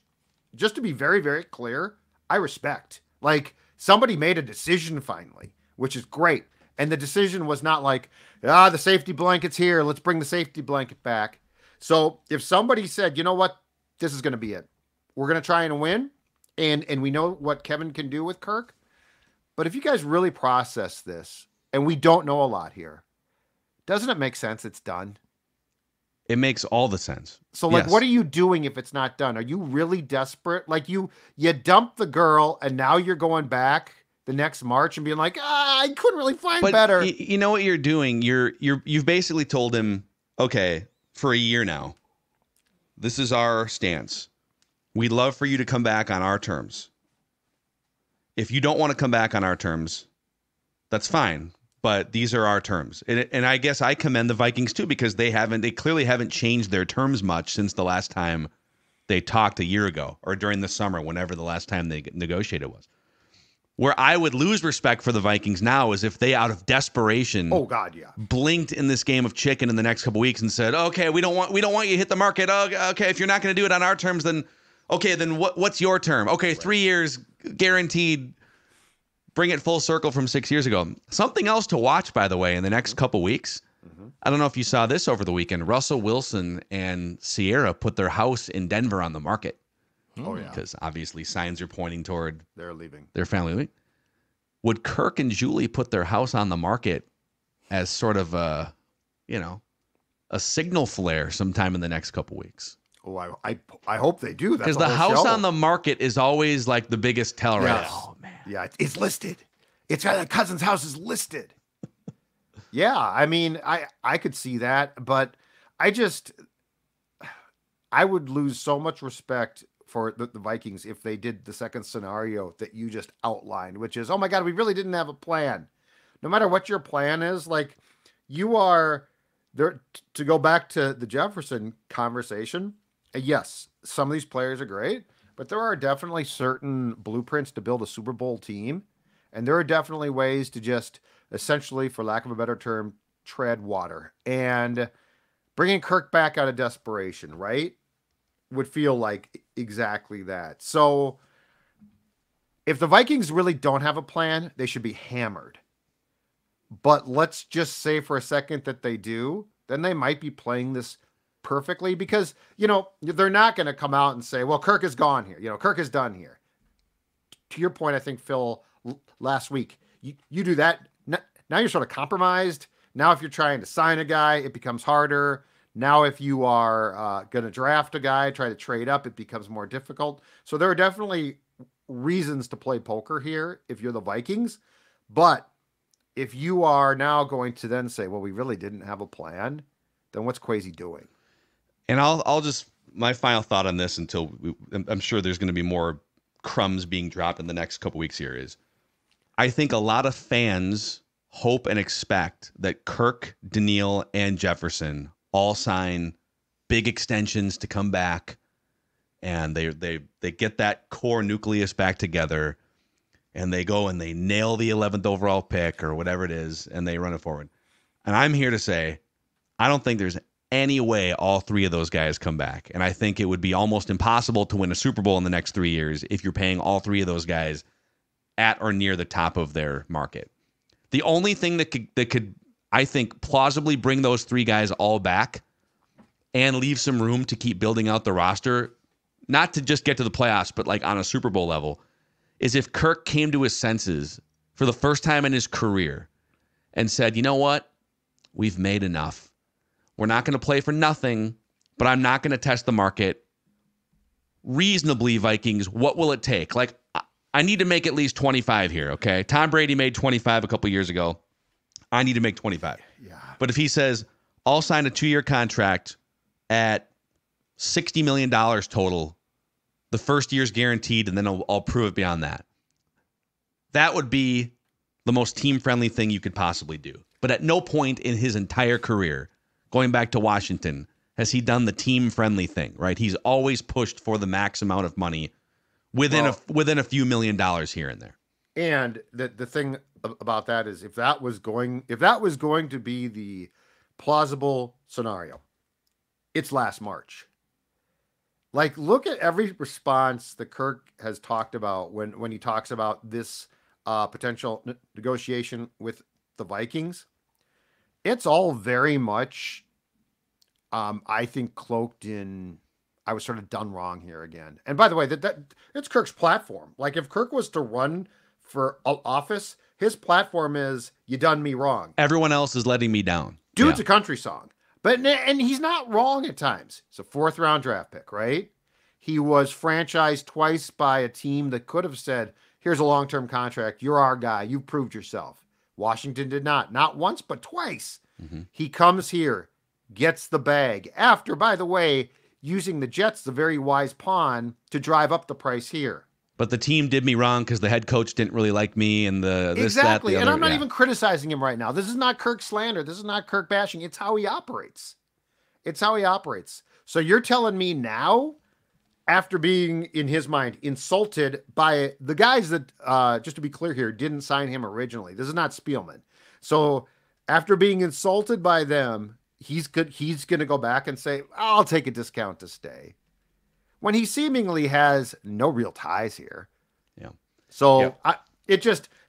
Speaker 4: just to be very, very clear, I respect. Like, somebody made a decision finally, which is great. And the decision was not like, the safety blanket's here. Let's bring the safety blanket back. So if somebody said, you know what, this is going to be it. We're going to try and win. And we know what Kevin can do with Kirk. But if you guys really process this, and we don't know a lot here, doesn't it make sense it's done?
Speaker 3: It makes all the sense.
Speaker 4: So, like, what are you doing if it's not done? Are you really desperate? Like, you dumped the girl, and now you're going back the next March and being like, I couldn't really find better.
Speaker 3: You know what you're doing? You've basically told him, okay, for a year now, this is our stance. We'd love for you to come back on our terms. If you don't want to come back on our terms, that's fine. But these are our terms. And I guess I commend the Vikings too, because they clearly haven't changed their terms much since the last time they talked a year ago or during the summer, whenever the last time they negotiated was. Where I would lose respect for the Vikings now is if they, out of desperation, blinked in this game of chicken in the next couple weeks and said, okay, we don't want you to hit the market. Okay, if you're not going to do it on our terms, then what's your term? Okay, 3 years guaranteed. Bring it full circle from 6 years ago. Something else to watch, by the way, in the next couple weeks. I don't know if you saw this over the weekend. Russell Wilson and Sierra put their house in Denver on the market.
Speaker 4: Oh, yeah.
Speaker 3: Because obviously signs are pointing toward
Speaker 4: they're leaving.
Speaker 3: Their family leaving. Would Kirk and Julie put their house on the market as sort of a signal flare sometime in the next couple weeks?
Speaker 4: Oh, I hope they do.
Speaker 3: Because the house on the market is always like the biggest tell, right?
Speaker 4: Oh, man. Yeah, it's listed. It's Cousins' house is listed. Yeah, I mean, I could see that, but I would lose so much respect for the Vikings if they did the second scenario that you just outlined, which is, oh my God, we really didn't have a plan. No matter what your plan is, like, you are there to go back to the Jefferson conversation. Yes, some of these players are great, but there are definitely certain blueprints to build a Super Bowl team. And there are definitely ways to just essentially, for lack of a better term, tread water. And bringing Kirk back out of desperation, right, would feel like exactly that. So if the Vikings really don't have a plan, they should be hammered. But let's just say for a second that they do, then they might be playing this perfectly because, they're not going to come out and say, well, Kirk is gone here. Kirk is done here. To your point, I think, Phil, last week, you do that. Now you're sort of compromised. Now, if you're trying to sign a guy, it becomes harder. Now, if you are going to draft a guy, try to trade up, it becomes more difficult. So there are definitely reasons to play poker here if you're the Vikings. But if you are now going to then say, well, we really didn't have a plan, then what's Kwesi doing?
Speaker 3: And I'll just, my final thought on this I'm sure there's going to be more crumbs being dropped in the next couple weeks here is, I think a lot of fans hope and expect that Kirk, Daniil, and Jefferson all sign big extensions to come back, and they get that core nucleus back together, and they go and they nail the 11th overall pick or whatever it is, and they run it forward. And I'm here to say, I don't think there's any way all three of those guys come back. And I think it would be almost impossible to win a Super Bowl in the next 3 years if you're paying all three of those guys at or near the top of their market. The only thing that could I think plausibly bring those three guys all back and leave some room to keep building out the roster, not to just get to the playoffs, but like on a Super Bowl level, is if Kirk came to his senses for the first time in his career and said, you know what? We've made enough. We're not going to play for nothing, but I'm not going to test the market. Reasonably, Vikings, what will it take? Like, I need to make at least 25 here, okay? Tom Brady made 25 a couple years ago. I need to make 25.
Speaker 4: Yeah.
Speaker 3: But if he says, I'll sign a 2-year contract at $60 million total, the first year's guaranteed, and then I'll prove it beyond that. That would be the most team-friendly thing you could possibly do. But at no point in his entire career, going back to Washington, has he done the team-friendly thing, right? He's always pushed for the max amount of money within a few $1 million here and there.
Speaker 4: And the thing about that is if that was going to be the plausible scenario, it's last March. Like, look at every response that Kirk has talked about when he talks about this potential negotiation with the Vikings. It's all very much, I think, cloaked in, I was sort of done wrong here again. And by the way, that it's Kirk's platform. Like, if Kirk was to run for office, his platform is, you done me wrong.
Speaker 3: Everyone else is letting me down.
Speaker 4: Dude's a country song. And he's not wrong at times. It's a 4th round draft pick, right? He was franchised twice by a team that could have said, here's a long-term contract. You're our guy. You've proved yourself. Washington did not. Not once, but twice. Mm-hmm. He comes here, gets the bag. After, by the way, using the Jets, the very wise pawn, to drive up the price here.
Speaker 3: But the team did me wrong because the head coach didn't really like me and
Speaker 4: exactly.
Speaker 3: The
Speaker 4: and I'm not even criticizing him right now. This is not Kirk slander. This is not Kirk bashing. It's how he operates. So you're telling me now, after being, in his mind, insulted by the guys that, just to be clear here, didn't sign him originally. This is not Spielman. So after being insulted by them, he's going to go back and say, I'll take a discount to stay, when he seemingly has no real ties here.
Speaker 3: Yeah.
Speaker 4: So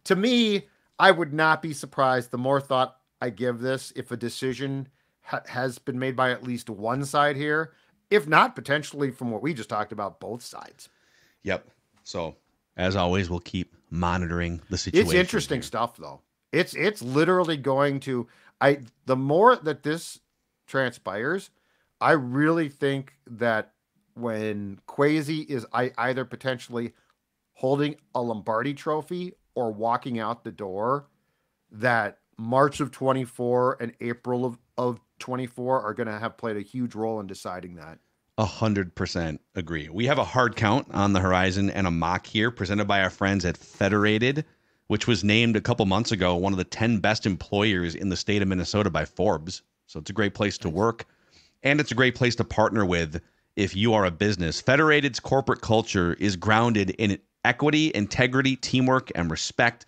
Speaker 4: to me, I would not be surprised, the more thought I give this, if a decision has been made by at least one side here, if not potentially, from what we just talked about, both sides.
Speaker 3: Yep. So as always, we'll keep monitoring the situation.
Speaker 4: It's interesting stuff, though. It's literally going to, the more that this transpires, I really think that when Kwesi is either potentially holding a Lombardi trophy or walking out the door, that March of 24 and April of 24 are going to have played a huge role in deciding that.
Speaker 3: 100% agree. We have a hard count on the horizon and a mock here presented by our friends at Federated, which was named a couple months ago one of the 10 best employers in the state of Minnesota by Forbes. So it's a great place to work, and it's a great place to partner with if you are a business. Federated's corporate culture is grounded in equity, integrity, teamwork, and respect.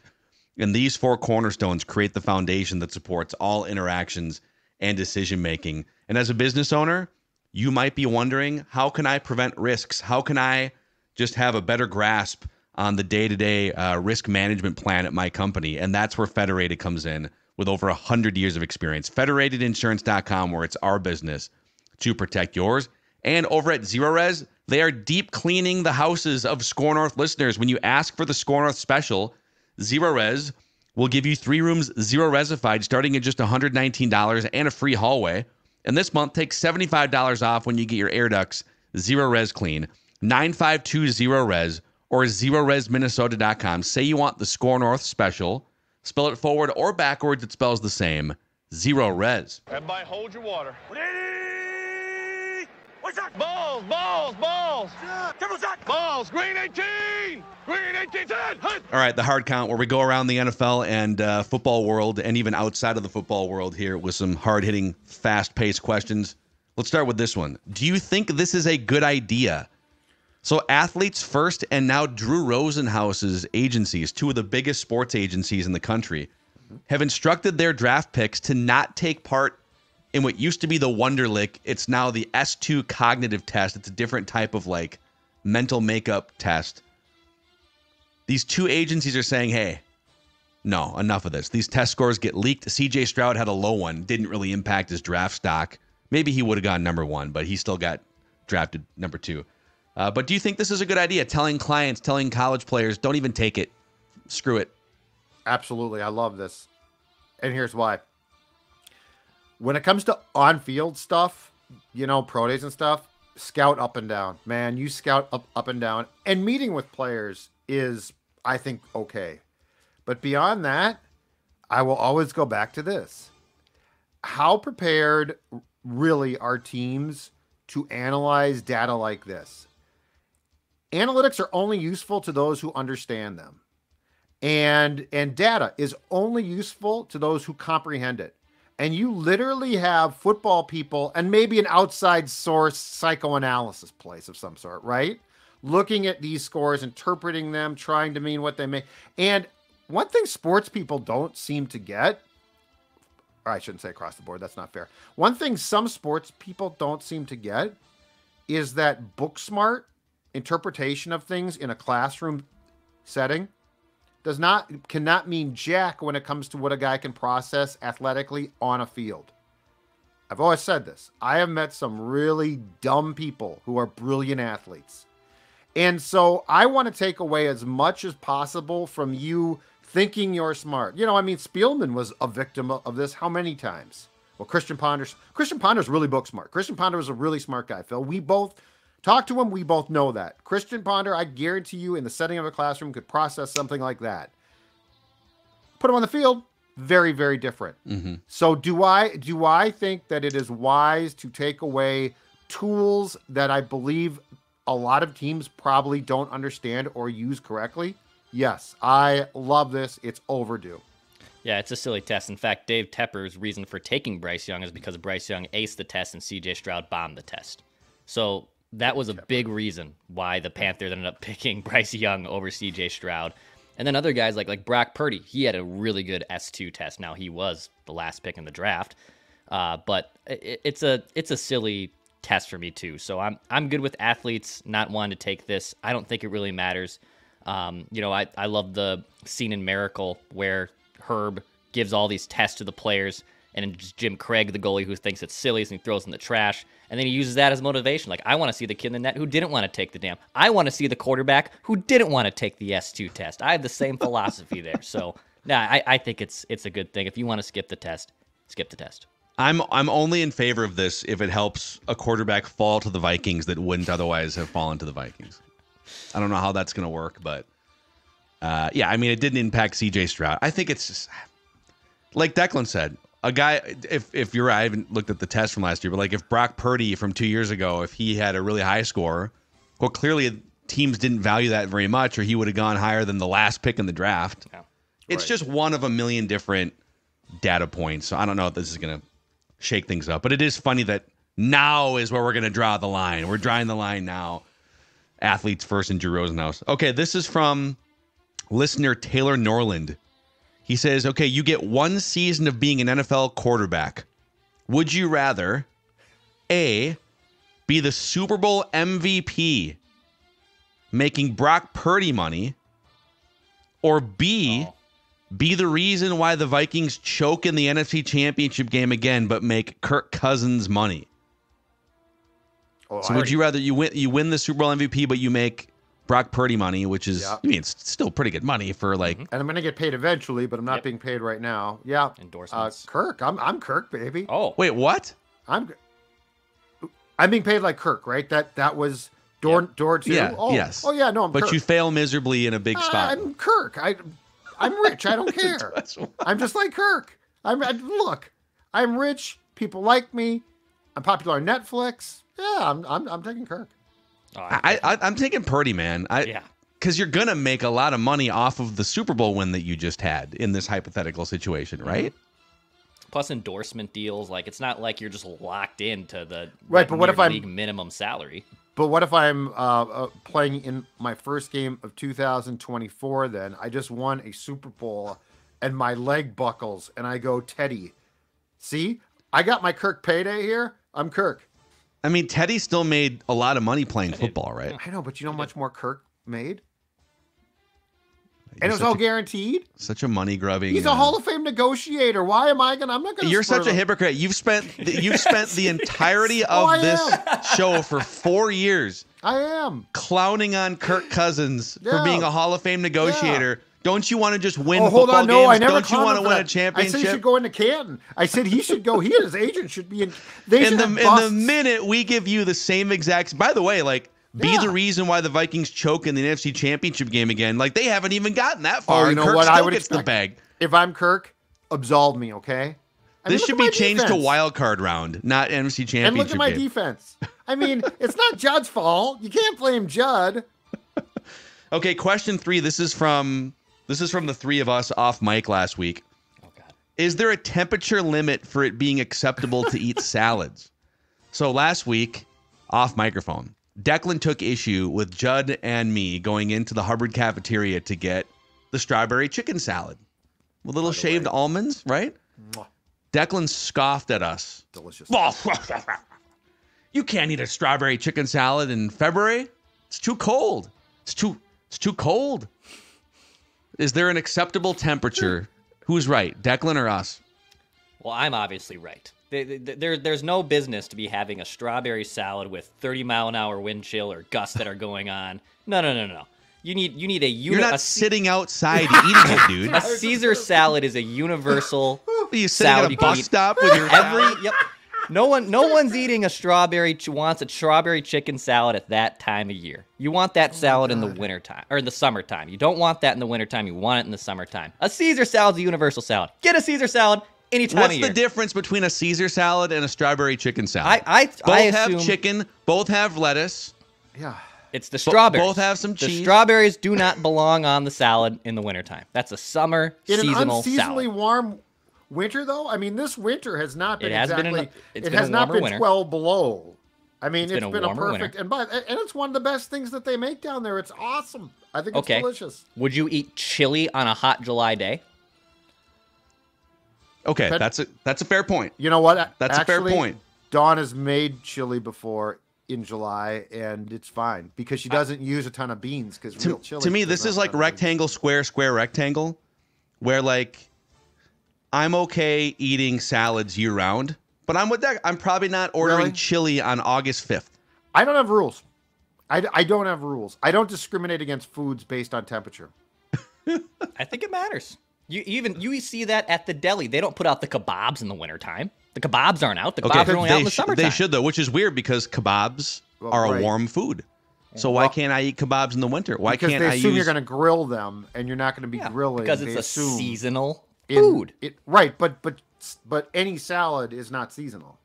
Speaker 3: And these 4 cornerstones create the foundation that supports all interactions and decision-making. And as a business owner, you might be wondering, how can I prevent risks? How can I just have a better grasp on the day-to-day risk management plan at my company? And that's where Federated comes in with over 100 years of experience. FederatedInsurance.com, where it's our business to protect yours. And over at Zero Res, they are deep cleaning the houses of Score North listeners. When you ask for the Score North special, Zero Res will give you 3 rooms Zero Resified starting at just $119 and a free hallway. And this month, take $75 off when you get your air ducts Zero Res clean. 952 Zero Res or ZeroResMinnesota.com. Say you want the Score North special. Spell it forward or backwards, it spells the same. 0 res.
Speaker 8: Everybody hold your water. Balls, balls, balls. Balls, green 18. Green 18, 10.
Speaker 3: All right, the hard count where we go around the NFL and football world and even outside of the football world here with some hard-hitting, fast-paced questions. Let's start with this one. Do you think this is a good idea? So Athletes First and now Drew Rosenhaus's agencies, two of the biggest sports agencies in the country, have instructed their draft picks to not take part in what used to be the Wonderlic. It's now the S2 cognitive test. It's a different type of like mental makeup test. These two agencies are saying, hey, no, enough of this. These test scores get leaked. CJ Stroud had a low one, didn't really impact his draft stock. Maybe he would have gone number 1, but he still got drafted number 2. But do you think this is a good idea? Telling clients, telling college players, don't even take it. Screw it.
Speaker 4: Absolutely. I love this. And here's why. When it comes to on-field stuff, pro days and stuff, scout up and down. Man, you scout up and down. And meeting with players is, I think, okay. But beyond that, I will always go back to this. How prepared really are teams to analyze data like this? Analytics are only useful to those who understand them. And data is only useful to those who comprehend it. And you literally have football people and maybe an outside source psychoanalysis place of some sort, right? Looking at these scores, interpreting them, trying to mean what they mean. And one thing sports people don't seem to get, or I shouldn't say across the board, that's not fair. One thing some sports people don't seem to get is that book smart interpretation of things in a classroom setting cannot mean jack when it comes to what a guy can process athletically on a field. I've always said this. I have met some really dumb people who are brilliant athletes. And so I want to take away as much as possible from you thinking you're smart. Spielman was a victim of this how many times? Well, Christian Ponder's really book smart. Christian Ponder was a really smart guy, Phil. We both talk to him. We both know that. Christian Ponder, I guarantee you, in the setting of a classroom, could process something like that. Put him on the field, very, very different. Mm-hmm. So do I think that it is wise to take away tools that I believe a lot of teams probably don't understand or use correctly? Yes, I love this. It's overdue.
Speaker 5: Yeah, it's a silly test. In fact, Dave Tepper's reason for taking Bryce Young is because Bryce Young aced the test and CJ Stroud bombed the test. So that was a big reason why the Panthers ended up picking Bryce Young over CJ Stroud. And then other guys like Brock Purdy, he had a really good S2 test. Now he was the last pick in the draft, but it's a silly test for me too. So I'm good with athletes not wanting to take this. I don't think it really matters. I love the scene in Miracle where Herb gives all these tests to the players, and it's Jim Craig, the goalie, who thinks it's silly, and he throws in the trash. And then he uses that as motivation. Like, I want to see the kid in the net who didn't want to take the I want to see the quarterback who didn't want to take the S2 test. I have the same philosophy there. So, I think it's a good thing. If you want to skip the test, skip the test.
Speaker 3: I'm only in favor of this if it helps a quarterback fall to the Vikings that wouldn't otherwise have fallen to the Vikings. I don't know how that's going to work, but it didn't impact CJ Stroud. I think it's just like Declan said. A guy, if you're right, I haven't looked at the test from last year, but like if Brock Purdy from 2 years ago, if he had a really high score, well, clearly teams didn't value that very much, or he would have gone higher than the last pick in the draft. Yeah. It's just one of a million different data points. So I don't know if this is going to shake things up, but it is funny that now is where we're going to draw the line. We're drawing the line now. Athletes First and Drew Rosenhaus. Okay, this is from listener Taylor Norland. He says, okay, you get one season of being an NFL quarterback. Would you rather, A, be the Super Bowl MVP, making Brock Purdy money, or B, be the reason why the Vikings choke in the NFC Championship game again, but make Kirk Cousins money? So would you rather you win the Super Bowl MVP, but you make Brock Purdy money, which is, it's still pretty good money for like. And
Speaker 4: I'm going to get paid eventually, but I'm not being paid right now. Yeah.
Speaker 5: Endorsements.
Speaker 4: Kirk. I'm Kirk, baby.
Speaker 5: Oh.
Speaker 3: Wait, what?
Speaker 4: I'm being paid like Kirk, right? That was door 2.
Speaker 3: Yeah.
Speaker 4: Oh,
Speaker 3: yes.
Speaker 4: Oh, yeah. No, I'm
Speaker 3: But
Speaker 4: Kirk.
Speaker 3: You fail miserably in a big spot.
Speaker 4: I'm Kirk. I'm rich. I don't care. I'm just like Kirk. Look, I'm rich. People like me. I'm popular on Netflix. Yeah, I'm taking Kirk.
Speaker 5: Oh,
Speaker 3: I'm taking Purdy, man.
Speaker 5: Yeah.
Speaker 3: Because you're going to make a lot of money off of the Super Bowl win that you just had in this hypothetical situation, right?
Speaker 5: Plus endorsement deals. Like, it's not like you're just locked into the
Speaker 4: Right, but what if I'm-
Speaker 5: league minimum salary?
Speaker 4: But what if I'm playing in my first game of 2024 then? I just won a Super Bowl and my leg buckles and I go, Teddy, see? I got my Kirk payday here. I'm Kirk.
Speaker 3: I mean, Teddy still made a lot of money playing football, right?
Speaker 4: I know, but you know how much more Kirk made? And it was all guaranteed.
Speaker 3: Such a money grubbing.
Speaker 4: He's a Hall of Fame negotiator. Why am I gonna? I'm not gonna.
Speaker 3: You're such a hypocrite. You've spent the entirety of this show for 4 years.
Speaker 4: I am
Speaker 3: Clowning on Kirk Cousins for
Speaker 4: Yeah.
Speaker 3: being a Hall of Fame negotiator. Don't you want to just win
Speaker 4: Oh, hold
Speaker 3: football
Speaker 4: on. No,
Speaker 3: games?
Speaker 4: I never
Speaker 3: Don't you want to
Speaker 4: commented
Speaker 3: win a
Speaker 4: that.
Speaker 3: championship?
Speaker 4: I said he should go into Canton. I said he should go. He and his agent should be in. They
Speaker 3: in
Speaker 4: should
Speaker 3: the
Speaker 4: have
Speaker 3: in
Speaker 4: busts.
Speaker 3: the minute we give you the same exact. By the way, like be
Speaker 4: Yeah.
Speaker 3: the reason why the Vikings choke in the NFC Championship game again. Like they haven't even gotten that far.
Speaker 4: Oh, you
Speaker 3: and
Speaker 4: know
Speaker 3: Kirk
Speaker 4: what?
Speaker 3: still
Speaker 4: I would
Speaker 3: gets the
Speaker 4: expect.
Speaker 3: bag.
Speaker 4: If I'm Kirk, absolve me, okay? I mean,
Speaker 3: This
Speaker 4: look
Speaker 3: should
Speaker 4: at
Speaker 3: be
Speaker 4: my
Speaker 3: changed to
Speaker 4: defense.
Speaker 3: wild card round, not NFC Championship
Speaker 4: And look at my
Speaker 3: game.
Speaker 4: defense. I mean, it's not Judd's fault. You can't blame Judd.
Speaker 3: Okay, question 3. This is from the three of us off mic last week.
Speaker 5: Oh, God.
Speaker 3: Is there a temperature limit for it being acceptable to eat salads? So last week, off microphone, Declan took issue with Judd and me going into the Hubbard cafeteria to get the strawberry chicken salad with little shaved almonds, right?
Speaker 4: Mwah.
Speaker 3: Declan scoffed at us.
Speaker 4: Delicious.
Speaker 3: You can't eat a strawberry chicken salad in February. It's too cold. It's too cold. Is there an acceptable temperature? Who's right, Declan or us?
Speaker 5: Well, I'm obviously right. There's no business to be having a strawberry salad with 30-mile-an-hour wind chill or gusts that are going on. No. You need a
Speaker 3: You're not sitting outside eating it, dude.
Speaker 5: A Caesar salad is a universal
Speaker 3: Are you sitting
Speaker 5: salad
Speaker 3: at a
Speaker 5: you can
Speaker 3: bus
Speaker 5: eat
Speaker 3: stop with your
Speaker 5: Yep. No one's eating a wants a strawberry chicken salad at that time of year. You want that salad in the wintertime or in the summertime. You don't want that in the wintertime. You want it in the summertime. A Caesar salad's a universal salad. Get a Caesar salad any time
Speaker 3: What's
Speaker 5: of year.
Speaker 3: the difference between a Caesar salad and a strawberry chicken salad?
Speaker 5: I
Speaker 3: both have
Speaker 5: assume
Speaker 3: chicken. Both have lettuce.
Speaker 4: Yeah.
Speaker 5: it's the strawberries.
Speaker 3: both have some
Speaker 5: The
Speaker 3: cheese.
Speaker 5: strawberries do not belong on the salad in the wintertime. That's a summer
Speaker 4: In an
Speaker 5: seasonal
Speaker 4: unseasonably
Speaker 5: salad.
Speaker 4: warm winter, though, I mean, this winter has not been
Speaker 5: It has been
Speaker 4: exactly.
Speaker 5: it's
Speaker 4: it
Speaker 5: been
Speaker 4: has
Speaker 5: a
Speaker 4: not
Speaker 5: warmer
Speaker 4: been
Speaker 5: winter.
Speaker 4: 12 below. I mean, it's been a
Speaker 5: warmer
Speaker 4: perfect,
Speaker 5: winter.
Speaker 4: and it's one of the best things that they make down there. It's awesome. I think it's
Speaker 5: Okay.
Speaker 4: delicious.
Speaker 5: Would you eat chili on a hot July day?
Speaker 3: Okay,
Speaker 4: But-
Speaker 3: that's a fair point.
Speaker 4: You know what?
Speaker 3: That's a fair
Speaker 4: Actually,
Speaker 3: point.
Speaker 4: Dawn has made chili before in July, and it's fine because she doesn't use a ton of beans. Because real chili.
Speaker 3: To me,
Speaker 4: does
Speaker 3: this
Speaker 4: not
Speaker 3: is like
Speaker 4: have a ton of beans.
Speaker 3: rectangle, square, square, rectangle, where like I'm okay eating salads year round, but I'm with that. I'm probably not ordering
Speaker 4: Really?
Speaker 3: chili on August 5th.
Speaker 4: I don't have rules. I don't have rules. I don't discriminate against foods based on temperature.
Speaker 5: I think it matters. You see that at the deli. They don't put out the kebabs in the wintertime. The kebabs aren't out. The kebabs are only out in the summertime.
Speaker 3: They should though, which is weird because kebabs
Speaker 4: Well,
Speaker 3: are
Speaker 4: right.
Speaker 3: a warm food. So why can't I eat kebabs in the winter? Why
Speaker 4: Because
Speaker 3: can't
Speaker 4: they
Speaker 3: I
Speaker 4: assume
Speaker 3: use?
Speaker 4: you're going to grill them, and you're not going to be
Speaker 5: Yeah,
Speaker 4: grilling
Speaker 5: because it's
Speaker 4: They
Speaker 5: a
Speaker 4: assume
Speaker 5: seasonal
Speaker 4: in-
Speaker 5: food.
Speaker 4: Right, but any salad is not seasonal.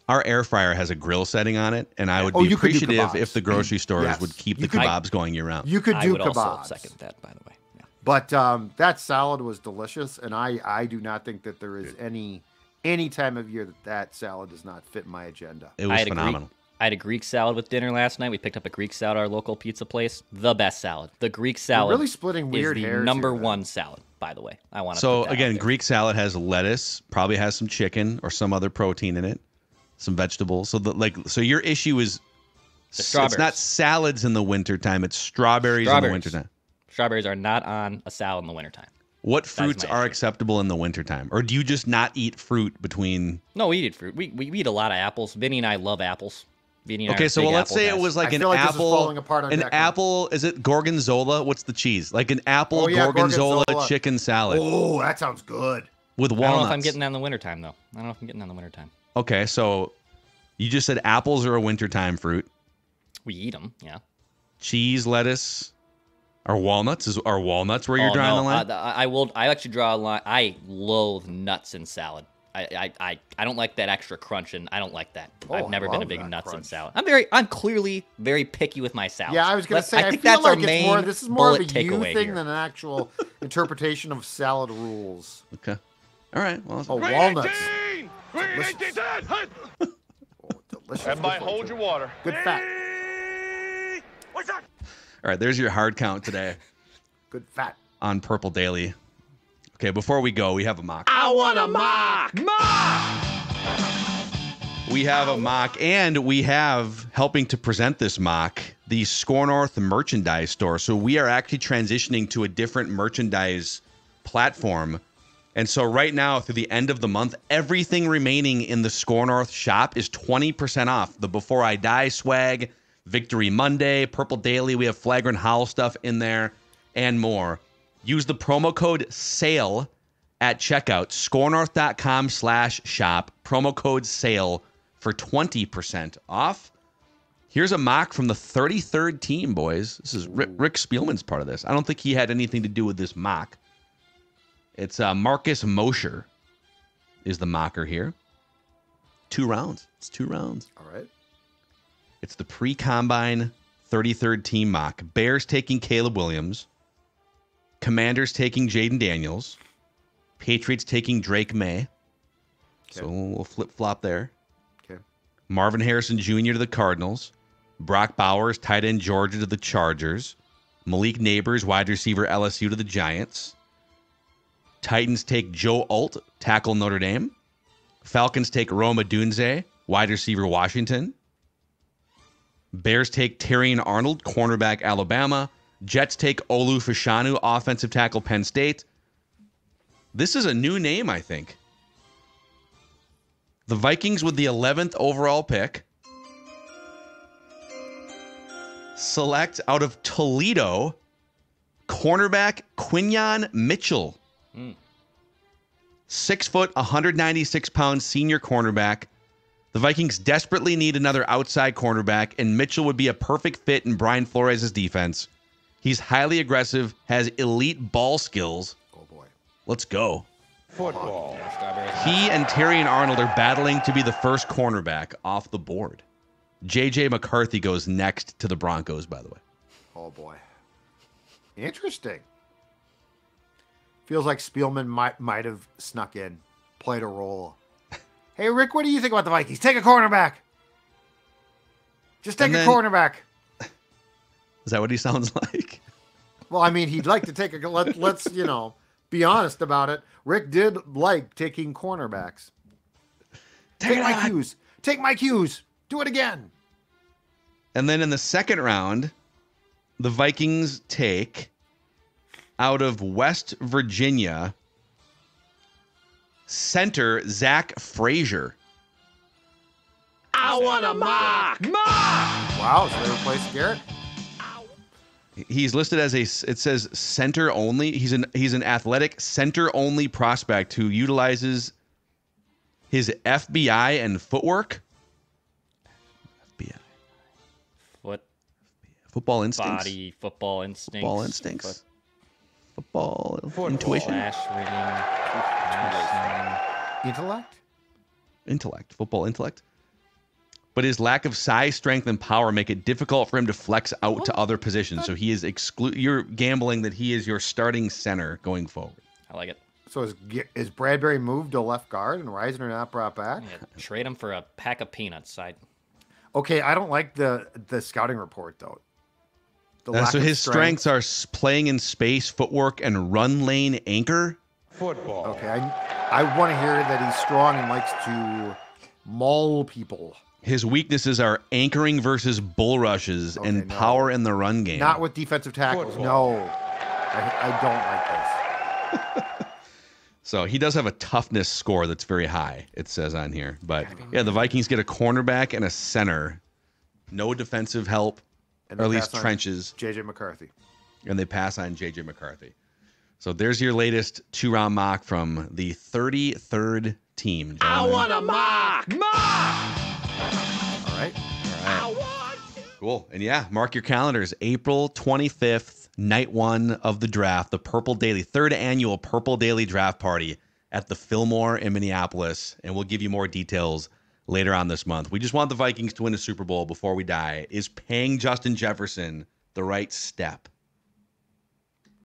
Speaker 3: Our air fryer has a grill setting on it, and I would
Speaker 4: Oh,
Speaker 3: be
Speaker 4: you could do
Speaker 3: appreciative
Speaker 4: kebabs.
Speaker 3: if the grocery stores
Speaker 4: Yes.
Speaker 3: would keep
Speaker 4: You
Speaker 3: the
Speaker 4: could-
Speaker 3: kebabs going year round.
Speaker 4: You could
Speaker 5: I
Speaker 4: do
Speaker 5: would
Speaker 4: kebabs.
Speaker 5: also second that, by the way. Yeah.
Speaker 4: But that salad was delicious, and I do not think that there is any time of year that salad does not fit my agenda.
Speaker 3: It was
Speaker 5: I
Speaker 3: phenomenal.
Speaker 5: had a Greek salad with dinner last night. We picked up a Greek salad at our local pizza place. The best salad. The Greek salad
Speaker 4: really splitting weird
Speaker 5: is the
Speaker 4: hairs
Speaker 5: number
Speaker 4: here, then.
Speaker 5: one salad, by the way. I want to
Speaker 3: So
Speaker 5: put that out
Speaker 3: again,
Speaker 5: there.
Speaker 3: Greek salad has lettuce, probably has some chicken or some other protein in it, some vegetables. So your issue is it's not
Speaker 5: strawberries.
Speaker 3: salads in the wintertime, it's strawberries in the wintertime.
Speaker 5: Strawberries are not on a salad in the wintertime.
Speaker 3: What fruits
Speaker 5: my
Speaker 3: are
Speaker 5: issue.
Speaker 3: acceptable in the wintertime? Or do you just not eat fruit between
Speaker 5: No, we eat fruit. We eat a lot of apples. Vinny and I love apples. Vinny and I
Speaker 3: Okay,
Speaker 5: are
Speaker 3: so
Speaker 5: big
Speaker 3: let's
Speaker 5: apple
Speaker 3: say it
Speaker 5: guys.
Speaker 3: was like
Speaker 4: I
Speaker 3: an
Speaker 4: feel like this is
Speaker 3: apple.
Speaker 4: falling apart on
Speaker 3: An
Speaker 4: Declan.
Speaker 3: apple, is it gorgonzola? What's the cheese? Like an apple
Speaker 4: Oh, yeah,
Speaker 3: gorgonzola,
Speaker 4: gorgonzola.
Speaker 3: chicken salad
Speaker 4: Oh, that sounds good.
Speaker 3: with
Speaker 5: I don't
Speaker 3: walnuts.
Speaker 5: know if I'm getting that in the wintertime, though. I don't know if I'm getting that in the wintertime.
Speaker 3: Okay, so you just said apples are a wintertime fruit.
Speaker 5: We eat them, yeah.
Speaker 3: Cheese, lettuce, are walnuts? Are walnuts where you're drawing the line?
Speaker 5: I actually draw a line. I loathe nuts in salad. I don't like that extra crunch, and I don't like that.
Speaker 4: Oh,
Speaker 5: I've never
Speaker 4: I
Speaker 5: been a
Speaker 4: love
Speaker 5: big
Speaker 4: that
Speaker 5: nuts
Speaker 4: crunch.
Speaker 5: and salad. I'm clearly very picky with my salad.
Speaker 4: Yeah, I was going to say, I
Speaker 5: think
Speaker 4: feel
Speaker 5: that's
Speaker 4: like
Speaker 5: our
Speaker 4: it's more,
Speaker 5: main
Speaker 4: this is more of a
Speaker 5: bullet
Speaker 4: you
Speaker 5: takeaway
Speaker 4: thing
Speaker 5: here.
Speaker 4: than an actual interpretation of salad rules.
Speaker 3: Okay. All right. Well,
Speaker 4: Oh,
Speaker 8: Green
Speaker 4: walnuts.
Speaker 8: 18! Green
Speaker 4: Delicious.
Speaker 8: 18, Dad!
Speaker 4: Oh, delicious.
Speaker 8: Everybody
Speaker 4: Good one,
Speaker 8: hold
Speaker 4: too.
Speaker 8: your water.
Speaker 4: Good fat.
Speaker 8: What's that?
Speaker 3: all right. There's your hard count today
Speaker 4: Good fat.
Speaker 3: on Purple Daily. Okay. Before we go, we have a mock.
Speaker 8: I want a mock!
Speaker 3: We have a mock, and we have, helping to present this mock, the Score North merchandise store. So we are actually transitioning to a different merchandise platform. And so right now, through the end of the month, everything remaining in the Score North shop is 20% off. The Before I Die swag, Victory Monday, Purple Daily, we have Flagrant Howl stuff in there, and more. Use the promo code SALE at checkout, scorenorth.com/shop, promo code SALE for 20% off. Here's a mock from the 33rd team, boys. This is Rick Spielman's part of this. I don't think he had anything to do with this mock. It's Marcus Mosher is the mocker here. 2 rounds. It's 2 rounds.
Speaker 4: All right.
Speaker 3: It's the pre-combine 33rd team mock. Bears taking Caleb Williams. Commanders taking Jaden Daniels. Patriots taking Drake May. So we'll flip-flop there.
Speaker 4: Okay.
Speaker 3: Marvin Harrison Jr. to the Cardinals. Brock Bowers, tight end Georgia, to the Chargers. Malik Neighbors, wide receiver LSU, to the Giants. Titans take Joe Alt, tackle Notre Dame. Falcons take Rome Odunze, wide receiver Washington. Bears take Terrion Arnold, cornerback Alabama. Jets take Olu Fashanu, offensive tackle Penn State. This is a new name, I think. The Vikings with the 11th overall pick select out of Toledo cornerback Quinyon Mitchell. 6 foot, 196 pound senior cornerback. The Vikings desperately need another outside cornerback, and Mitchell would be a perfect fit in Brian Flores' defense. He's highly aggressive, has elite ball skills.
Speaker 4: Oh, boy.
Speaker 3: Let's go.
Speaker 8: Football.
Speaker 3: He and Terrion Arnold are battling to be the first cornerback off the board. J.J. McCarthy goes next to the Broncos, by the way.
Speaker 4: Oh, boy. Interesting. Feels like Spielman might have snuck in, played a role. Hey, Rick, what do you think about the Vikings? Take a cornerback. Just take a cornerback.
Speaker 3: Is that what he sounds like?
Speaker 4: Well, I mean, he'd like to take a... Let's, be honest about it. Rick did like taking cornerbacks. Take my cues. Take my cues. Do it again.
Speaker 3: And then in the second round, the Vikings take, out of West Virginia, center Zach Frazier.
Speaker 8: I want a mock!
Speaker 4: Wow, so they replaced Garrett?
Speaker 3: He's listed as it says center only. He's an athletic center only prospect who utilizes his FBI and footwork. FBI.
Speaker 5: What?
Speaker 3: Football instincts.
Speaker 5: Body, football instincts.
Speaker 3: Football instincts. Football intuition.
Speaker 5: Flash reading.
Speaker 4: Intellect?
Speaker 3: Football intellect. But his lack of size, strength, and power make it difficult for him to flex out to other positions. So he is you're gambling that he is your starting center going forward.
Speaker 5: I like it.
Speaker 4: So is Bradbury moved to left guard and Reisner not brought back?
Speaker 5: Yeah, trade him for a pack of peanuts.
Speaker 4: Okay, I don't like the scouting report, though.
Speaker 3: So his strengths are playing in space, footwork, and run lane anchor.
Speaker 8: Football.
Speaker 4: Okay, I want to hear that he's strong and likes to maul people.
Speaker 3: His weaknesses are anchoring versus bull rushes and power in the run game.
Speaker 4: Not with defensive tackles.
Speaker 8: Football.
Speaker 4: No, I don't like this.
Speaker 3: So he does have a toughness score that's very high, it says on here. But yeah, the Vikings get a cornerback and a center. No defensive help,
Speaker 4: And
Speaker 3: or
Speaker 4: they
Speaker 3: at least
Speaker 4: pass on
Speaker 3: trenches.
Speaker 4: J.J. McCarthy.
Speaker 3: And they pass on J.J. McCarthy. So there's your latest 2-round mock from the 33rd team.
Speaker 8: I
Speaker 3: gentlemen.
Speaker 8: want a mock!
Speaker 4: All right.
Speaker 3: Cool. And yeah, mark your calendars. April 25th, night 1 of the draft, the Purple Daily, 3rd annual Purple Daily Draft Party at the Fillmore in Minneapolis, and we'll give you more details later on this month. We just want the Vikings to win a Super Bowl before we die. Is paying Justin Jefferson the right step?